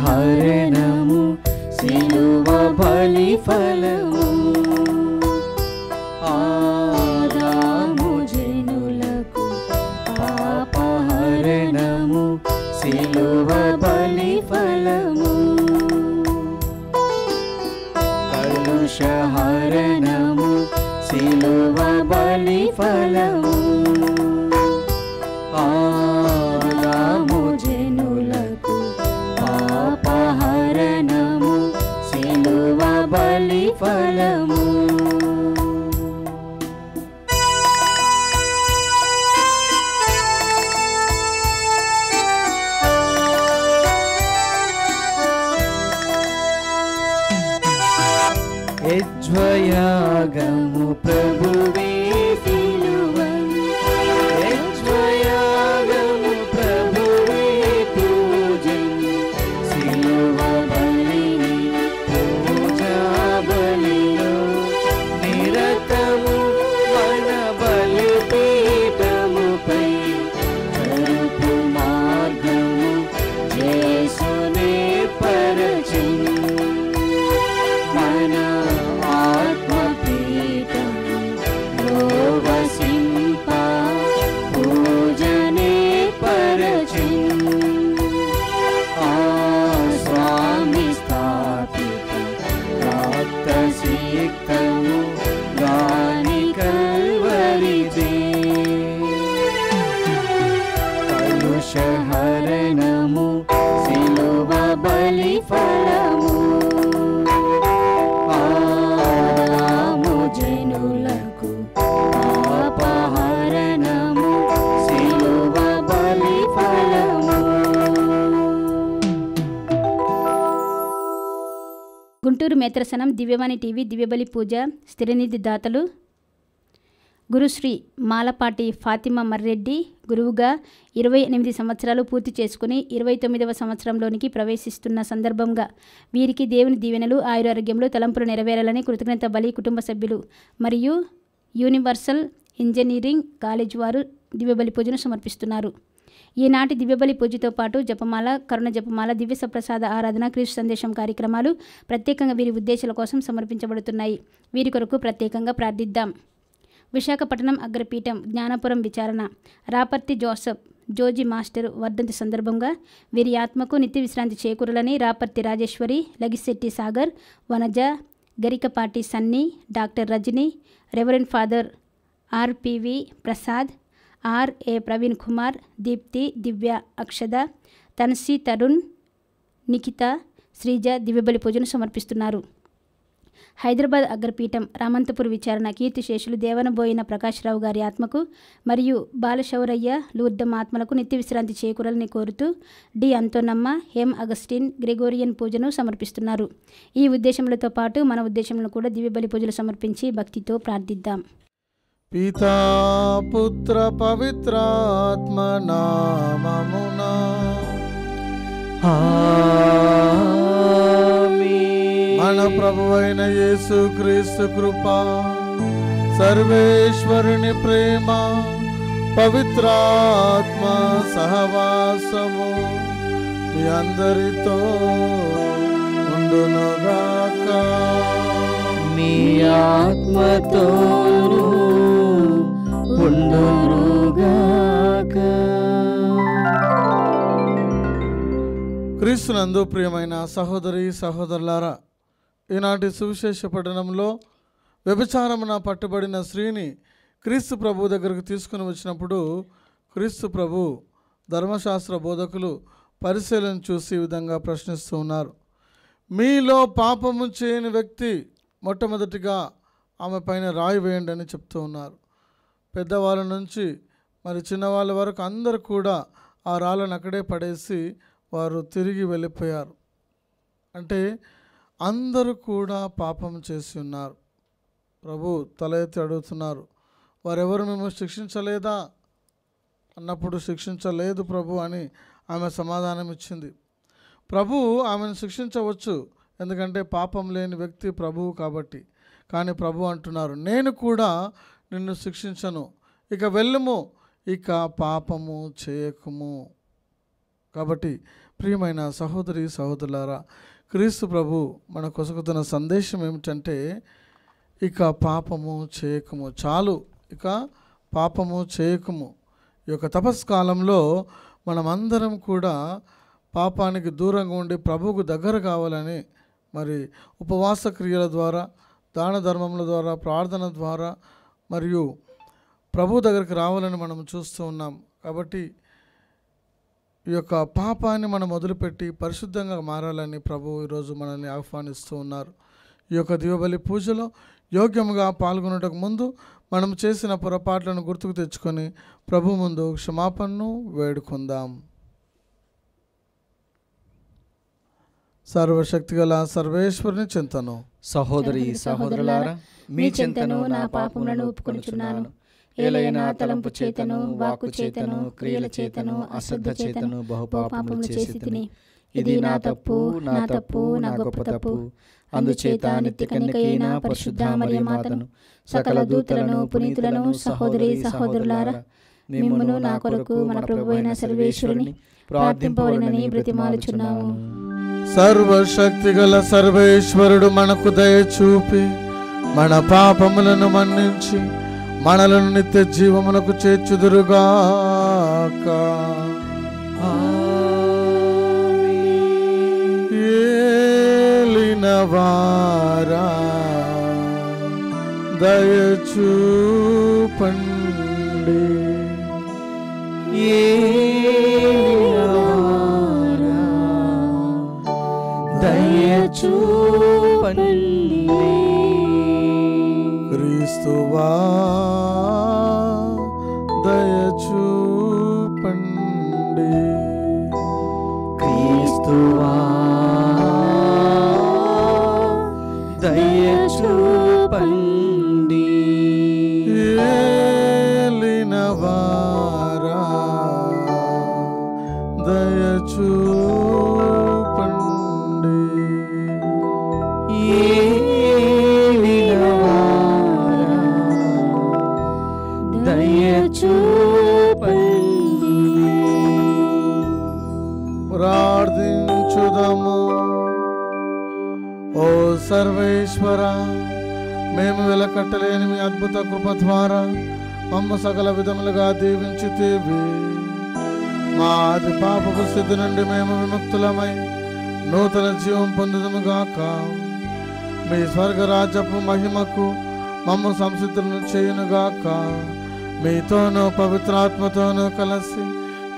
హరణము సిలువ బలి ఫలము. ఆదాము జనులకు పాపహరణము సిలువ బలి ఫలము. కలుషహరణము సిలువ బలి ఫలము. ఆదాము జనులకు పాపహరణము సిలువ బలి ఫలము. యజ్వయాగము ప్రభువే సిలువను, యజ్వయాగము ప్రభువే పూజను. సిలువ బలిని పూజా బలిలో నిరతము మన బలిపీఠముపై కరుపు మార్గము యేసునే పరచెను. మన ఆత్మపీఠములో వసింప పూజనే పరచెను. ఆ స్వామి స్థాపిత రక్తసిక్తము గాని కల్వరిదే. కలుషహరణము సిలువ బలి ఫలము. ఆదాము జనులకు పాపహరణము సిలువ బలి ఫలము. గుంటూరు మేత్రసనం దివ్యవాణి టీవీ దివ్యబలి పూజ స్థిరనిధి దాతలు గురుశ్రీ మాలపాటి ఫాతిమా మర్రెడ్డి గురువుగా 28 సంవత్సరాలు పూర్తి చేసుకుని 29వ సంవత్సరంలోనికి ప్రవేశిస్తున్న సందర్భంగా వీరికి దేవుని దీవెనలు ఆయురారోగ్యంలో తలంపులు నెరవేరాలని కృతజ్ఞత బలి కుటుంబ సభ్యులు మరియు యూనివర్సల్ ఇంజనీరింగ్ కాలేజ్ వారు దివ్యబలి పూజను సమర్పిస్తున్నారు. ఈనాటి దివ్యబలి పూజతో పాటు జపమాల, కరుణ జపమాల, దివ్య సప్రసాద ఆరాధన, క్రీస్తు సందేశం కార్యక్రమాలు ప్రత్యేకంగా వీరి ఉద్దేశాల కోసం సమర్పించబడుతున్నాయి. వీరి కొరకు ప్రత్యేకంగా ప్రార్థిద్దాం. విశాఖపట్నం అగ్రపీఠం జ్ఞానపురం విచారణ రాపర్తి జోసఫ్ జోజీ మాస్టర్ వర్ధంతి సందర్భంగా వీరి ఆత్మకు నిత్య విశ్రాంతి చేకూరాలని Raparthi Rajeshwari, Lagisetti Sagar, Vanaja, Garikapati Sunny, doctor Rajani, reverend father RPV Prasad, RA Praveen Kumar, Deepti, Divya, Akshada, Tansi, Tarun, Nikhita, Sreeja దివ్యబలి పూజను సమర్పిస్తున్నారు. హైదరాబాద్ అగ్రపీఠం రామంతపూర్ విచారణ కీర్తిశేషులు దేవనబోయిన ప్రకాశ్రావు గారి ఆత్మకు మరియు బాలశౌరయ్య, లూర్దమ్మ ఆత్మలకు నిత్య విశ్రాంతి చేకూరాలని కోరుతూ డి అంతోనమ్మ, ఎం అగస్టిన్ గ్రెగోరియన్ పూజను సమర్పిస్తున్నారు. ఈ ఉద్దేశములతో పాటు మన ఉద్దేశంలో కూడా దివ్యబలి పూజలు సమర్పించి భక్తితో ప్రార్థిద్దాం. పితా పుత్ర పవిత్రాత్మ నామమునా మన ప్రభువైన యేసుక్రీస్తు కృప, సర్వేశ్వరుని ప్రేమ, పవిత్రాత్మ సహవాసము మీ అందరితో ఉండునుగాక. మీ ఆత్మతోను ఉండునుగాక. క్రీస్తునందు ప్రియమైన సహోదరి సహోదరులారా, ఈనాటి సువిశేష పఠనంలో వ్యభిచారమున పట్టుబడిన స్త్రీని క్రీస్తు ప్రభు దగ్గరకు తీసుకుని వచ్చినప్పుడు క్రీస్తు ప్రభు ధర్మశాస్త్ర బోధకులు పరిశీలన చూసి ఈ విధంగా ప్రశ్నిస్తూ ఉన్నారు. మీలో పాపము చేయని వ్యక్తి మొట్టమొదటిగా ఆమె పైన రాయి వేయండి అని చెప్తూ ఉన్నారు. పెద్దవాళ్ళ నుంచి మరి చిన్నవాళ్ళ వరకు అందరూ కూడా ఆ రాళ్ళను అక్కడే పడేసి వారు తిరిగి వెళ్ళిపోయారు. అంటే అందరూ కూడా పాపం చేసి ఉన్నారు. ప్రభు తల ఎత్తి అడుగుతున్నారు, వారెవరు మేము శిక్షించలేదా అన్నప్పుడు శిక్షించలేదు ప్రభు అని ఆమె సమాధానం ఇచ్చింది. ప్రభు ఆమెను శిక్షించవచ్చు, ఎందుకంటే పాపం లేని వ్యక్తి ప్రభువు కాబట్టి. కానీ ప్రభు అంటున్నారు, నేను కూడా నిన్ను శిక్షించను, ఇక వెళ్ళుము, ఇక పాపము చేయకుము. కాబట్టి ప్రియమైన సహోదరి సహోదరులారా, క్రీస్తు ప్రభు మన కొసకుతున్న సందేశం ఏమిటంటే, ఇక పాపము చేయకము, చాలు, ఇక పాపము చేయకము. ఈ యొక్క తపస్కాలంలో మనమందరం కూడా పాపానికి దూరంగా ఉండి ప్రభువుకు దగ్గర కావాలని మరి ఉపవాస క్రియల ద్వారా, దాన ధర్మముల ద్వారా, ప్రార్థన ద్వారా మరియు ప్రభు దగ్గరికి రావాలని మనం చూస్తూ ఉన్నాం. కాబట్టి ఈ యొక్క పాపాన్ని మనం మొదలుపెట్టి పరిశుద్ధంగా మారాలని ప్రభు ఈరోజు మనల్ని ఆహ్వానిస్తూ ఉన్నారు. ఈ యొక్క దివ్యబలి పూజలో యోగ్యముగా పాల్గొనటకు ముందు మనం చేసిన పొరపాట్లను గుర్తుకు తెచ్చుకొని ప్రభు ముందు క్షమాపణను వేడుకుందాం. సర్వశక్తిగల సర్వేశ్వరుని చింతను. సహోదరి సహోదరులారా, మీ చింతను నా పాపములను ఒప్పుకొనుచున్నాను. ఏలైనా తలంపు చేతను, వాక్కు చేతను, క్రియల చేతను, అశ్రద్ధ చేతను బహుపాపములు చేసి తిని, ఇది నా తప్పు, నా తప్పు, నా గొప్ప తప్పు. అందుచేత నిత్య కన్యకైన పరిశుద్ధ మరియ మాతను, సకల దూతలను, పునీతులను, సహోదరి సహోదరులారా, మిమ్మును నా కొరకు మన ప్రభువైన సర్వేశ్వరుని ప్రార్థింపవలెనని బ్రతిమాలుచున్నాము. సర్వశక్తిగల సర్వేశ్వరుడు మనకు దయ చూపి మన పాపములను మన్నించి మనలను నిత్య జీవమునకు చేర్చుదురుగాక. ఏలినవారా దయ చూపండి. క్రీస్తువా దయ చూపండి. క్రీస్తువా దయ చూపండి. ఏలినవారా దయ చూపండి. ప్రార్థించుదాము. ఓ సర్వేశ్వర, మేము వెలకట్టలేని మీ అద్భుత కృప ద్వారా మమ్మ సకల విధములుగా దీవించితేవి. మా ఆది పాపపు స్థితి నుండి మేము విముక్తులమై నూతన జీవం పొందుదుముగాక. మీ స్వర్గరాజ్యపు మహిమకు మమ్మ సంసిద్ధులను చేయునుగాక. మీతోనూ పవిత్రాత్మతోనూ కలిసి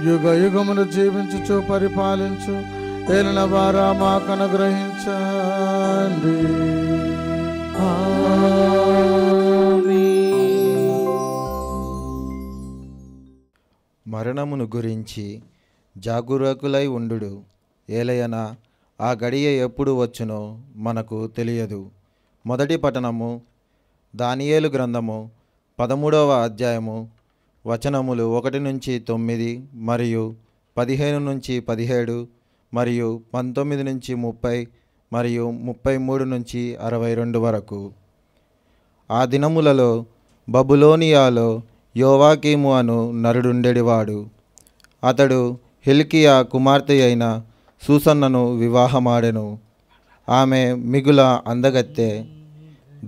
యుగ యుగములు జీవించుచు పరిపాలించు ఏలిన వారా మాకు అనుగ్రహించండి. మరణమును గురించి జాగరూకులై ఉండుడు. ఏలయనా ఆ గడియ ఎప్పుడు వచ్చునో మనకు తెలియదు. మొదటి పఠనము దానియేలు గ్రంథము 13వ అధ్యాయము వచనములు 1-9 మరియు 15-17 మరియు 19-30 మరియు 33-62 వరకు. ఆ దినములలో బబులోనియాలో యోవాకీము అను నరుడుండెడివాడు. అతడు హిల్కియా కుమార్తె అయిన సూసన్నను వివాహమాడెను. ఆమె మిగుల అందగత్తె,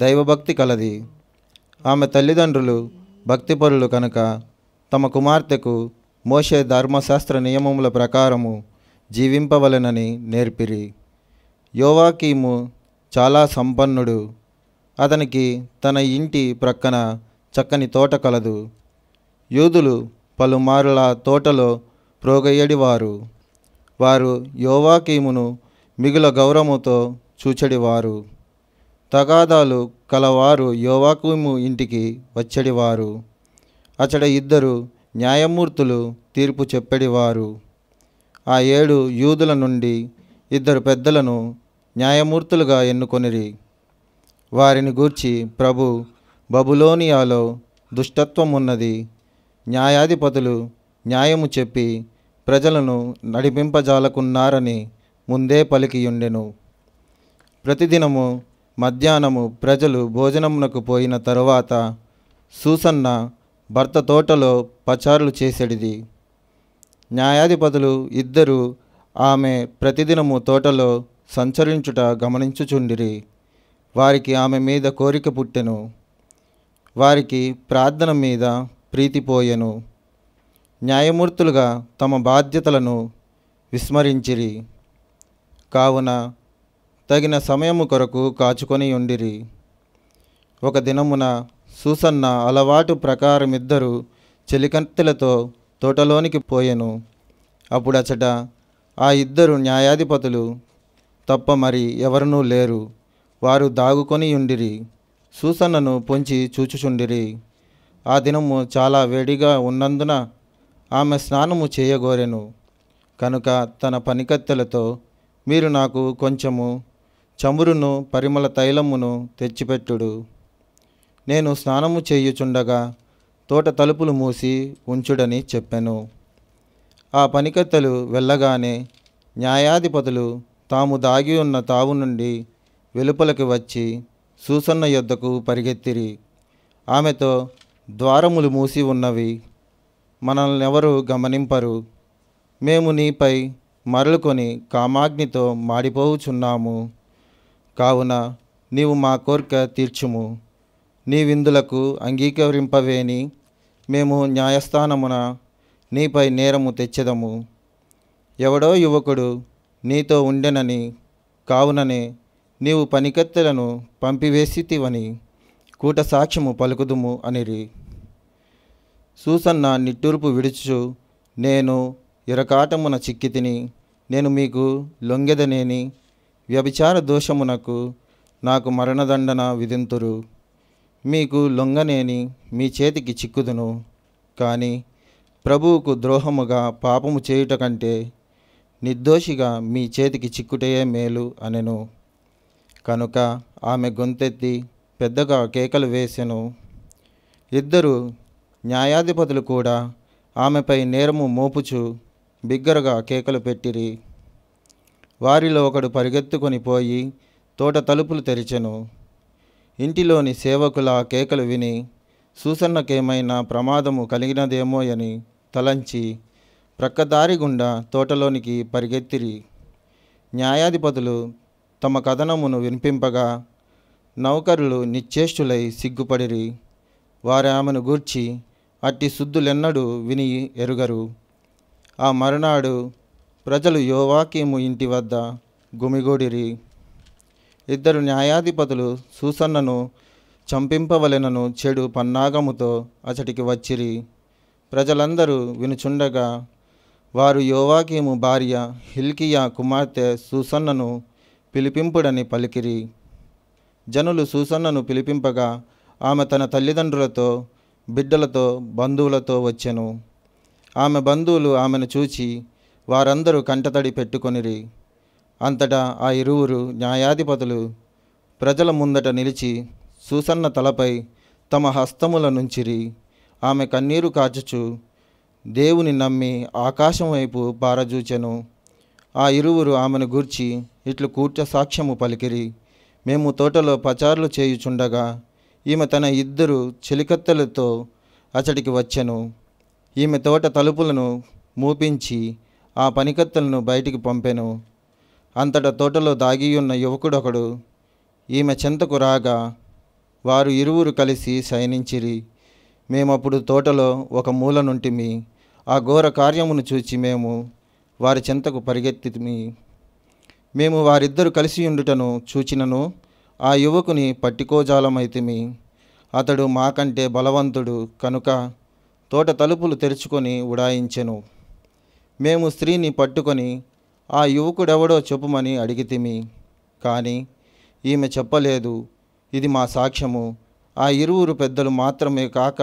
దైవభక్తి కలది. ఆమె తల్లిదండ్రులు భక్తిపరులు కనుక తమ కుమార్తెకు మోషే ధర్మశాస్త్ర నియమముల ప్రకారము జీవింపవలెనని నేర్పిరి. యోవాకీము చాలా సంపన్నుడు. అతనికి తన ఇంటి ప్రక్కన చక్కని తోట కలదు. యూదులు పలుమారుల తోటలో ప్రోగయ్యడివారు. వారు యోవాకీమును మిగుల గౌరవముతో చూచెడివారు. తగాదాలు కలవారు యోవాకీము ఇంటికి వచ్చేడివారు. అచడ 2 న్యాయమూర్తులు తీర్పు చెప్పేడివారు. ఆ 7 యూదుల నుండి 2 పెద్దలను న్యాయమూర్తులుగా ఎన్నుకొనిరి. వారిని గూర్చి ప్రభు, బబులోనియాలో దుష్టత్వం ఉన్నది, న్యాయాధిపతులు న్యాయము చెప్పి ప్రజలను నడిపింపజాలకున్నారని ముందే పలికియుండెను. ప్రతిదినము మధ్యాహ్నము ప్రజలు భోజనమునకు పోయిన తరువాత సూసన్న భర్త తోటలో పచారులు చేసేడిది. న్యాయాధిపతులు 2 ఆమె ప్రతిదినము తోటలో సంచరించుట గమనించుచుండిరి. వారికి ఆమె మీద కోరిక పుట్టెను. వారికి ప్రార్థన మీద ప్రీతి పోయెను. న్యాయమూర్తులుగా తమ బాధ్యతలను విస్మరించిరి. కావున తగిన సమయము కొరకు కాచుకొని ఉండిరి. ఒక దినమున సూసన్న అలవాటు ప్రకారమిద్దరు చెలికత్తెలతో తోటలోనికి పోయెను. అప్పుడచట ఆ ఇద్దరు న్యాయాధిపతులు తప్ప మరి ఎవరునూ లేరు. వారు దాగుకొని ఉండిరి. సూసన్నను పొంచి చూచుచుండిరి. ఆ దినము చాలా వేడిగా ఉన్నందున ఆమె స్నానము చేయగోరెను. కనుక తన పనికత్తెలతో, మీరు నాకు కొంచెము చమురును పరిమళ తైలమును తెచ్చిపెట్టుడు. నేను స్నానము చేయుచుండగా తోట తలుపులు మూసి ఉంచుడని చెప్పెను. ఆ పనికత్తెలు వెళ్ళగానే న్యాయాధిపతులు తాము దాగి ఉన్న తావు నుండి వెలుపలకి వచ్చి సూసన్న యొద్దకు పరిగెత్తిరి. ఆమెతో, ద్వారములు మూసి ఉన్నవి, మనల్నెవరూ గమనింపరు. మేము నీపై మరలుకొని కామాగ్నితో మాడిపోవుచున్నాము. కావున నీవు మా కోరిక తీర్చుము. నీ విందులకు అంగీకరింపవేని మేము న్యాయస్థానమున నీపై నేరము తెచ్చెదము. ఎవడో యువకుడు నీతో ఉండెనని, కావుననే నీవు పనికత్తెలను పంపివేసితివని కూట సాక్ష్యము పలుకుదుము అనిరి. సూసన్న నిట్టూర్పు విడుచు, నేను ఇరకాటమున చిక్కితిని, నేను మీకు లొంగెదనేని, వ్యభిచార దోషమునకు నాకు మరణదండన విధింతురు. మీకు లొంగనేని మీ చేతికి చిక్కుదును. కానీ ప్రభువుకు ద్రోహముగా పాపము చేయుట కంటే నిర్దోషిగా మీ చేతికి చిక్కుటయే మేలు అనెను. కనుక ఆమె గొంతెత్తి పెద్దగా కేకలు వేసెను. ఇద్దరు న్యాయాధిపతులు కూడా ఆమెపై నేరము మోపుచు బిగ్గరగా కేకలు పెట్టిరి. వారిలో ఒకడు పరిగెత్తుకొని పోయి తోట తలుపులు తెరిచెను. ఇంటిలోని సేవకుల కేకలు విని సూసన్నకేమైనా ప్రమాదము కలిగినదేమోయని తలంచి ప్రక్కదారి గుండా తోటలోనికి పరిగెత్తిరి. న్యాయాధిపతులు తమ కథనమును వినిపింపగా నౌకరులు నిశ్చేష్టులై సిగ్గుపడిరి. వారు ఆమెను గూర్చి అట్టి శుద్ధులెన్నడూ విని ఎరుగరు. ఆ మరునాడు ప్రజలు యోవాకీము ఇంటి వద్ద గుమిగూడిరి. ఇద్దరు న్యాయాధిపతులు సూసన్నను చంపింపవలెనను చెడు పన్నాగముతో అచటికి వచ్చిరి. ప్రజలందరూ వినుచుండగా వారు యోవాకీము భార్య హిల్కియా కుమార్తె సూసన్నను పిలిపింపుడని పలికిరి. జనులు సూసన్నను పిలిపింపగా ఆమె తన తల్లిదండ్రులతో, బిడ్డలతో, బంధువులతో వచ్చెను. ఆమె బంధువులు ఆమెను చూచి వారందరూ కంటతడి పెట్టుకొనిరి. అంతటా ఆ ఇరువురు న్యాయాధిపతులు ప్రజల ముందట నిలిచి సూసన్న తలపై తమ హస్తముల నుంచిరి. ఆమె కన్నీరు కార్చుచు దేవుని నమ్మి ఆకాశం వైపు పారజూచెను. ఆ ఇరువురు ఆమెను గూర్చి ఇట్లు కూర్చ సాక్ష్యము పలికిరి. మేము తోటలో పచారులు చేయుచుండగా ఈమె తన ఇద్దరు చెలికత్తెలతో అచటికి వచ్చెను. ఈమె తోట తలుపులను మూపించి ఆ పనికత్తెలను బయటికి పంపెను. అంతటా తోటలో దాగియున్న యువకుడొకడు ఈమె చెంతకు రాగా వారు ఇరువురు కలిసి శయనించిరి. మేమప్పుడు తోటలో ఒక మూల నుంటిమి. ఆ ఘోర కార్యమును చూచి మేము వారి చెంతకు పరిగెత్తిమి. మేము వారిద్దరు కలిసి ఉండుటను చూచినను ఆ యువకుని పట్టికోజాలమైతిమి. అతడు మాకంటే బలవంతుడు కనుక తోట తలుపులు తెరుచుకొని ఉడాయించెను. మేము స్త్రీని పట్టుకొని ఆ యువకుడెవడో చెప్పుమని అడిగితిమి. కానీ ఈమె చెప్పలేదు. ఇది మా సాక్ష్యము. ఆ ఇరువురు పెద్దలు మాత్రమే కాక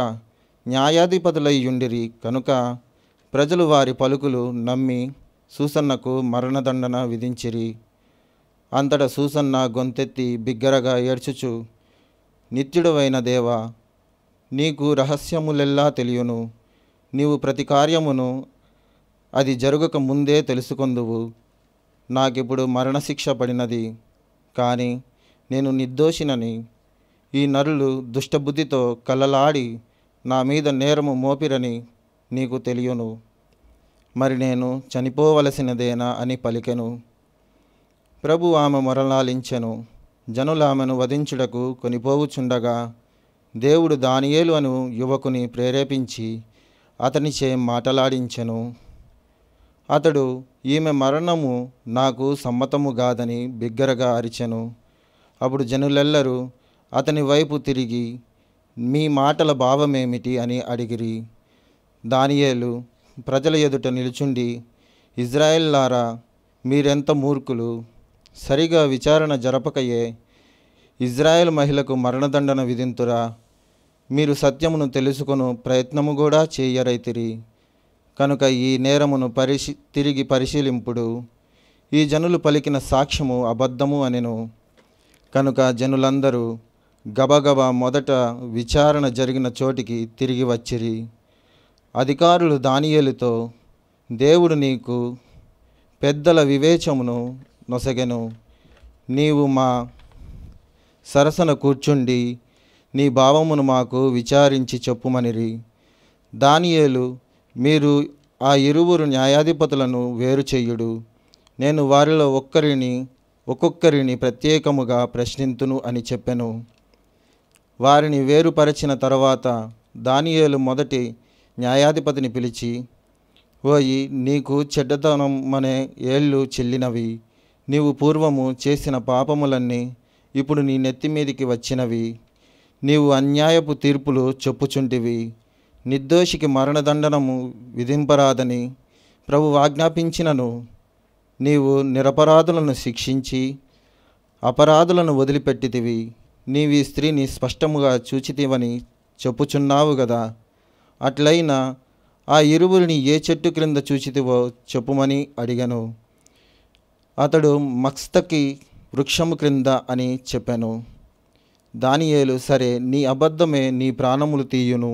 న్యాయాధిపతులయ్యుండిరి కనుక ప్రజలు వారి పలుకులు నమ్మి సూసన్నకు మరణదండన విధించిరి. అంతటా సూసన్న గొంతెత్తి బిగ్గరగా ఏడ్చుచు, నిత్యుడవైన దేవా, నీకు రహస్యములెల్లా తెలియను. నీవు ప్రతి కార్యమును అది జరగక ముందే తెలుసుకొందువు. నాకిప్పుడు మరణశిక్ష పడినది. కానీ నేను నిర్దోషినని ఈ నరులు దుష్టబుద్ధితో కలలాడి నా మీద నేరము మోపిరని నీకు తెలియను. మరి నేను చనిపోవలసినదేనా అని పలికెను. ప్రభు ఆమె మొరలాలించెను. జనులు ఆమెను వధించుటకు కొనిపోవుచుండగా దేవుడు దానియేలు అను యువకుని ప్రేరేపించి అతనిచే మాటలాడించెను. అతడు ఈమె మరణము నాకు సమ్మతము కాదని బిగ్గరగా అరిచెను. అప్పుడు జనులెల్లరూ అతని వైపు తిరిగి, మీ మాటల భావమేమిటి అని అడిగిరి. దానియేలు ప్రజల ఎదుట నిలుచుండి, ఇజ్రాయేల్లారా, మీరెంత మూర్ఖులు! సరిగా విచారణ జరపకయే ఇజ్రాయేల్ మహిళకు మరణదండన విధింతురా? మీరు సత్యమును తెలుసుకొను ప్రయత్నము కూడా చేయరైతిరి. కనుక ఈ నేరమును తిరిగి పరిశీలింపుడు. ఈ జనులు పలికిన సాక్ష్యము అబద్ధము అనెను. కనుక జనులందరూ గబగబా మొదట విచారణ జరిగిన చోటికి తిరిగి వచ్చిరి. అధికారులు దానియేలుతో, దేవుడు నీకు పెద్దల వివేచమును నొసగెను. నీవు మా సరసన కూర్చుండి నీ భావమును మాకు విచారించి చెప్పుమనిరి. దానియేలు, మీరు ఆ ఇరువురు న్యాయాధిపతులను వేరు చెయ్యుడు. నేను వారిలో ఒక్కొక్కరిని ప్రత్యేకముగా ప్రశ్నింతును అని చెప్పెను. వారిని వేరుపరచిన తర్వాత దానియేలు మొదటి న్యాయాధిపతిని పిలిచి, ఓయి, నీకు చెడ్డతనం అనే ఏళ్ళు చెల్లినవి. నీవు పూర్వము చేసిన పాపములన్నీ ఇప్పుడు నీ నెత్తిమీదికి వచ్చినవి. నీవు అన్యాయపు తీర్పులు చెప్పుచుంటివి. నిర్దోషికి మరణదండనము విధింపరాదని ప్రభు ఆజ్ఞాపించినను నీవు నిరపరాధులను శిక్షించి అపరాధులను వదిలిపెట్టితివి. నీవి స్త్రీని స్పష్టముగా చూచితివని చెప్పుచున్నావు గదా. అట్లయినా ఆ ఇరువురిని ఏ చెట్టు క్రింద చూచితివో చెప్పుమని అడిగను. అతడు మక్స్తకి వృక్షము క్రింద అని చెప్పాను. దానియేలు, సరే, నీ అబద్ధమే నీ ప్రాణములు తీయును.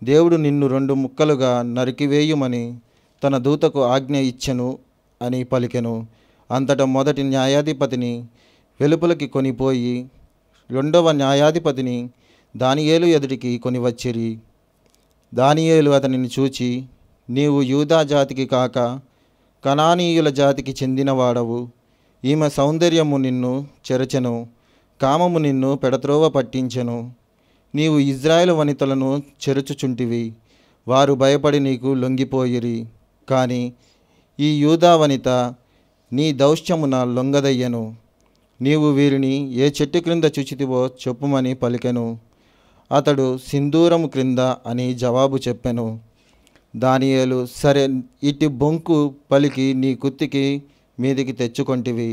దేవుడు నిన్ను 2 ముక్కలుగా నరికివేయుమని తన దూతకు ఆజ్ఞ ఇచ్చెను అని పలికెను. అంతటా మొదటి న్యాయాధిపతిని వెలుపలికి కొనిపోయి 2వ న్యాయాధిపతిని దానియేలు ఎదుటికి కొనివచ్చిరి. దానియేలు అతనిని చూచి, నీవు యూదా జాతికి కాక కనానీయుల జాతికి చెందినవాడవు. ఈమె సౌందర్యము నిన్ను చెరచెను, కామము నిన్ను పెడత్రోవ పట్టించెను. నీవు ఇజ్రాయేలు వనితలను చెరుచుచుంటివి. వారు భయపడి నీకు లొంగిపోయిరి. కానీ ఈ యూదా వనిత నీ దౌష్ట్యమున లొంగదయ్యను. నీవు వీరిని ఏ చెట్టు క్రింద చూచితివో చెప్పుమని పలికెను. అతడు సింధూరము క్రింద అని జవాబు చెప్పెను. దానియేలు, సరే, ఇటు బొంకు పలికి నీ కుత్తికి మీదికి తెచ్చుకొంటివి.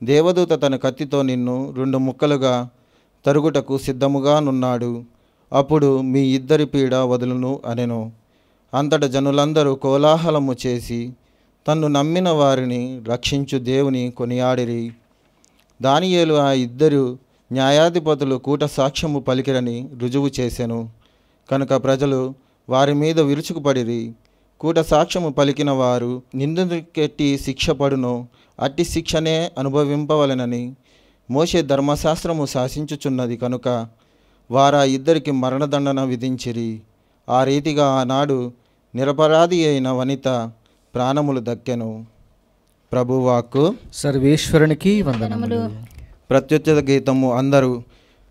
దేవదూత తన కత్తితో నిన్ను 2 ముక్కలుగా తరుగుటకు సిద్ధముగా నున్నాడు. అప్పుడు మీ ఇద్దరి పీడ వదులును అనెను. అంతట జనులందరూ కోలాహలము చేసి తన్ను నమ్మిన వారిని రక్షించు దేవుని కొనియాడిరి. దానియేలు ఆ 2 న్యాయాధిపతులు కూట సాక్ష్యము పలికిరని రుజువు చేసెను. కనుక ప్రజలు వారి మీద విరుచుకుపడిరి. కూట సాక్ష్యము పలికిన వారు నిందితుడికెట్టి శిక్ష పడునో అట్టి శిక్షనే అనుభవింపవలెనని మోషే ధర్మశాస్త్రము శాసించుచున్నది. కనుక వారా 2కి మరణదండన విధించిరి. ఆ రీతిగా ఆనాడు నిరపరాధి అయిన వనిత ప్రాణములు దక్కెను. ప్రభువాక్కు. సర్వేశ్వరునికి వందనములు. ప్రత్యుత్తర గీతము. అందరూ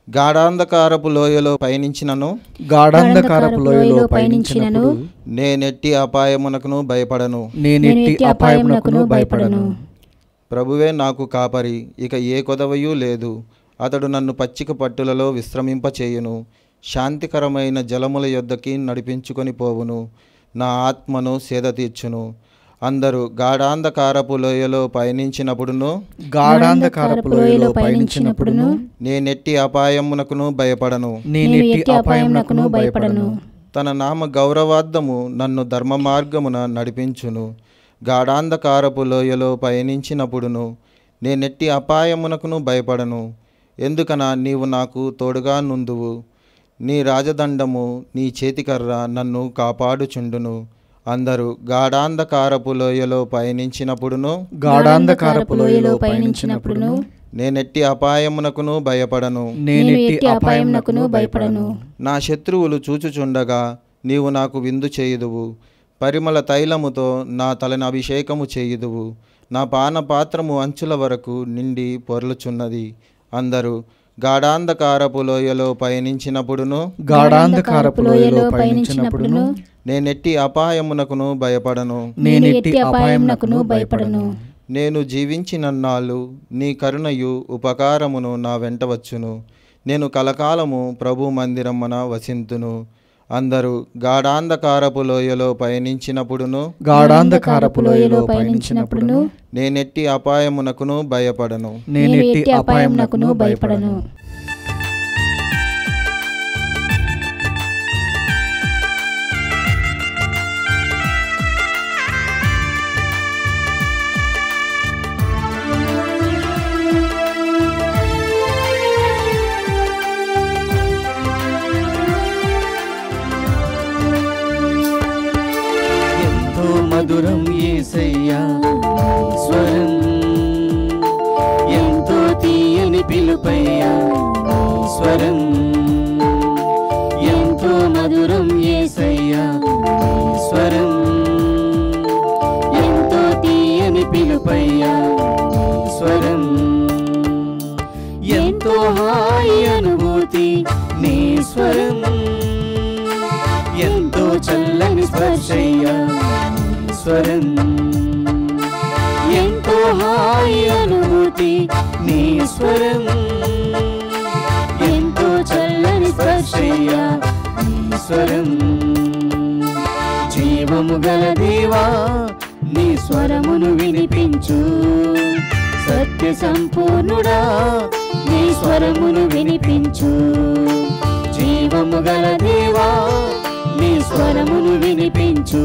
గాఢాంధకారపు లోయలో పయనించినను నేనెట్టి అపాయమునకును భయపడను. ప్రభువే నాకు కాపరి, ఇక ఏ కొదవయూ లేదు. అతడు నన్ను పచ్చిక పట్టులలో విశ్రమింపచేయును. శాంతికరమైన జలముల యొద్దకి నడిపించుకొని పోవును. నా ఆత్మను సేద తీర్చును. అందరూ గాఢాంధకారపు లోయలో పయనించినప్పుడును నేనెట్టి అపాయమునకును భయపడను. తన నామ గౌరవార్థము నన్ను ధర్మ మార్గమున నడిపించును. గాఢాంధకారపు లోయలో పయనించినప్పుడును నేనెట్టి అపాయమునకును భయపడను. ఎందుకనా నీవు నాకు తోడుగా నుందువు. నీ రాజదండము నీ చేతికర్ర నన్ను కాపాడుచుండును. అందరూ గాఢాంధకారపు లోయలో పయనించినప్పుడును నేనెట్టి అపాయమునకును భయపడను. నా శత్రువులు చూచుచుండగా నీవు నాకు విందు చేయుదువు. పరిమళ తైలముతో నా తలను అభిషేకము చేయుదువు. నా పానపాత్రము అంచుల వరకు నిండి పొర్లుచున్నది. అందరూ గాఢాంధకారపు లోయలో పయనించినప్పుడును గాఢాంధకారపు లోయలో పయనించినప్పుడును నేనెట్టి అపాయమునకును భయపడను. నేనెట్టి అపాయమునకును భయపడను. నేను జీవించినన్నాళ్ళు నీ కరుణయు ఉపకారమును నా వెంట వచ్చును. నేను కలకాలము ప్రభు మందిరమున వసింతును. అందరూ గాఢాంధకారపు లోయలో పయనించినప్పుడును గాఢాంధకారపు లోయలో పయనించినప్పుడును నేనెట్టి అపాయమునకును భయపడను. నేనెట్టి అపాయమునకును భయపడను. మధురం యేసయ్యా స్వరం, ఎంతో తీయని పిలుపయ్యా స్వరం. ఎంతో మధురం యేసయ్యా స్వరం, ఎంతో తీయని పిలుపయ్యా స్వరం. ఎంతో హాయి అనుభూతి నీ స్వరం, ఎంతో చల్లని స్పర్శయ్యా స్వరం. ఎంతో హాయి అనుభూతి నీ స్వరం, ఎంతో చల్లని స్పర్శయ్యా నీ స్వరం. జీవము గల దేవా నీ స్వరమును వినిపించు. సత్య సంపూర్ణుడా నీ స్వరమును వినిపించు. జీవము గల దేవా నీ స్వరమును వినిపించు.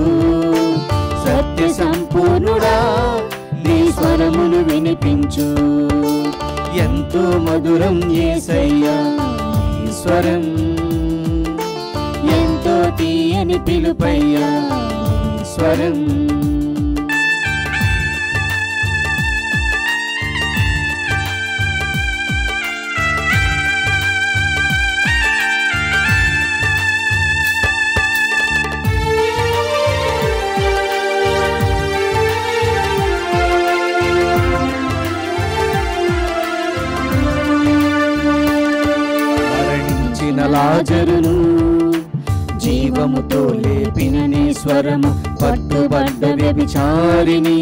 సత్య సంపూర్ణుడా నీ స్వరమును వినిపించు. ఎంతో మధురం యేసయ్యా నీ స్వరం, ఎంతో తీయని పిలుపయ్యా నీ స్వరం. లాజరును జీవముతో లేపిన నీ స్వరము, పట్టుబడ్డ వ్యభిచారిని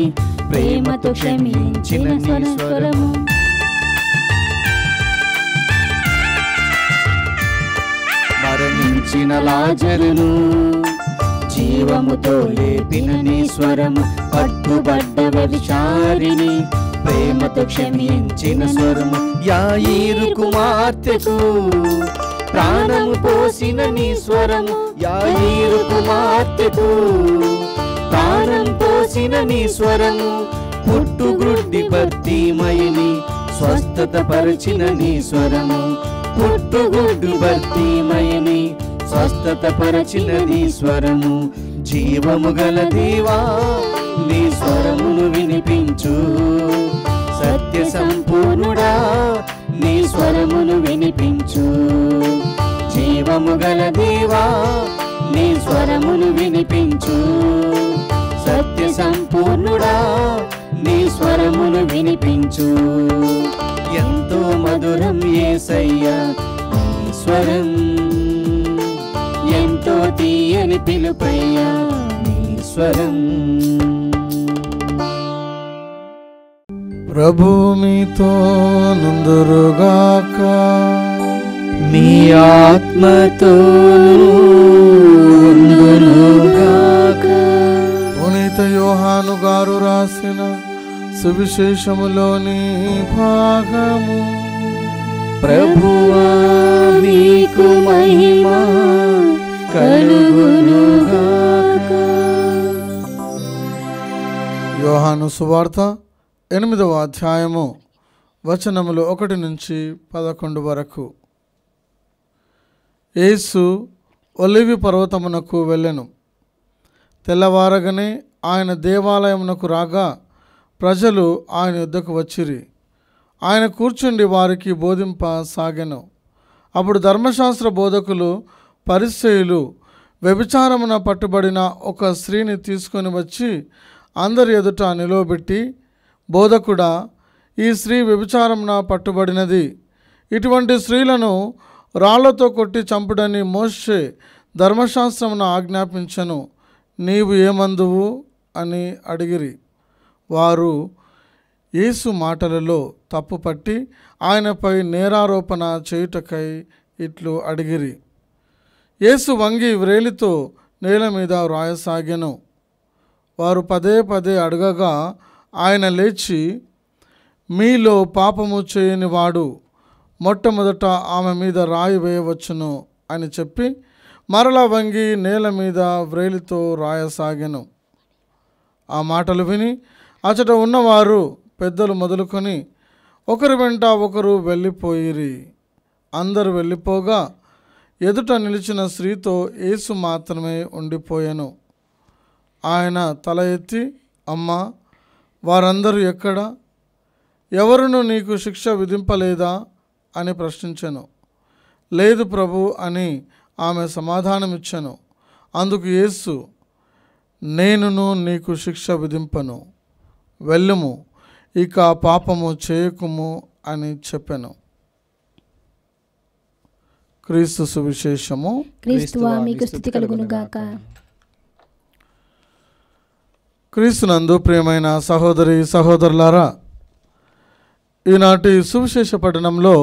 ప్రేమతో క్షమించిన నీ స్వరము. మరణించిన లాజరును జీవముతో లేపిన నీ స్వరము, పట్టుబడ్డ వ్యభిచారిని ప్రేమతో క్షమించిన స్వరము. యాయీరు కుమార్తెకు ప్రాణము పోసిన నీ స్వరము, యాయీరు కుమార్తెకు ప్రాణం పోసిన నీ స్వరము. పుట్టుగుడ్డి బర్తీమయిని స్వస్థత పరిచిన నీ స్వరము, పుట్టుగుడ్డు బర్తీమయిని స్వస్థత పరిచిన నీ స్వరము. జీవము గల దేవా నీ స్వరమును వినిపించు. సత్య సంపూర్ణుడా నీ స్వరమును వినిపించు. జీవము గల దేవా నీ స్వరమును వినిపించు. సత్య సంపూర్ణుడా నీ స్వరమును వినిపించు. ఎంతో మధురం యేసయ్యా నీ స్వరం, ఎంతో తీయని పిలుపయ్యా నీ స్వరం. ప్రభు మీతో నందురుగాక, మీ ఆత్మతోను ఉండునుగాక. పునీత యోహాను గారు రాసిన సువిశేషములోని భాగము. ప్రభువా మీకు మహిమ కలుగునుగాక. యోహాను సువార్త 8వ అధ్యాయము వచనములు 1 నుంచి 11 వరకు. యేసు ఒలివి పర్వతమునకు వెళ్ళెను. తెల్లవారగానే ఆయన దేవాలయమునకు రాగా ప్రజలు ఆయన యుద్ధకు వచ్చిరి. ఆయన కూర్చుండి వారికి బోధింప సాగెను. అప్పుడు ధర్మశాస్త్ర బోధకులు పరిసయ్యులు వ్యభిచారమున పట్టుబడిన ఒక స్త్రీని తీసుకొని వచ్చి అందరి ఎదుట నిలవబెట్టి, బోధకుడా, ఈ స్త్రీ వ్యభిచారమున పట్టుబడినది. ఇటువంటి స్త్రీలను రాళ్లతో కొట్టి చంపుడని మోషే ధర్మశాస్త్రమును ఆజ్ఞాపించను. నీవు ఏమందువు అని అడిగిరి. వారు యేసు మాటలలో తప్పుపట్టి ఆయనపై నేరారోపణ చేయుటకై ఇట్లు అడిగిరి. యేసు వంగి వ్రేలితో నేల మీద వ్రాయసాగెను. వారు పదే పదే అడగగా ఆయన లేచి, మీలో పాపము చేయని వాడు మొట్టమొదట ఆమె మీద రాయి వేయవచ్చును అని చెప్పి మరలా వంగి నేల మీద వ్రేలితో రాయసాగెను. ఆ మాటలు విని అచట ఉన్నవారు పెద్దలు మొదలుకొని ఒకరి వెంట ఒకరు వెళ్ళిపోయిరి. అందరూ వెళ్ళిపోగా ఎదుట నిలిచిన స్త్రీతో యేసు మాత్రమే ఉండిపోయాను. ఆయన తల ఎత్తి, అమ్మా, వారందరూ ఎక్కడ? ఎవరును నీకు శిక్ష విధింపలేదా అని ప్రశ్నించెను. లేదు ప్రభు అని ఆమె సమాధానమిచ్చెను. అందుకు యేసు, నేనును నీకు శిక్ష విధింపను, వెళ్ళుము, ఇక పాపము చేయకుము అని చెప్పెను. క్రీస్తు సువిశేషము. క్రీస్తువా మీకు స్తుతి కలుగును గాక. క్రీస్తునందు ప్రియమైన సహోదరి సహోదరులారా, ఈనాటి సువిశేష పఠనంలో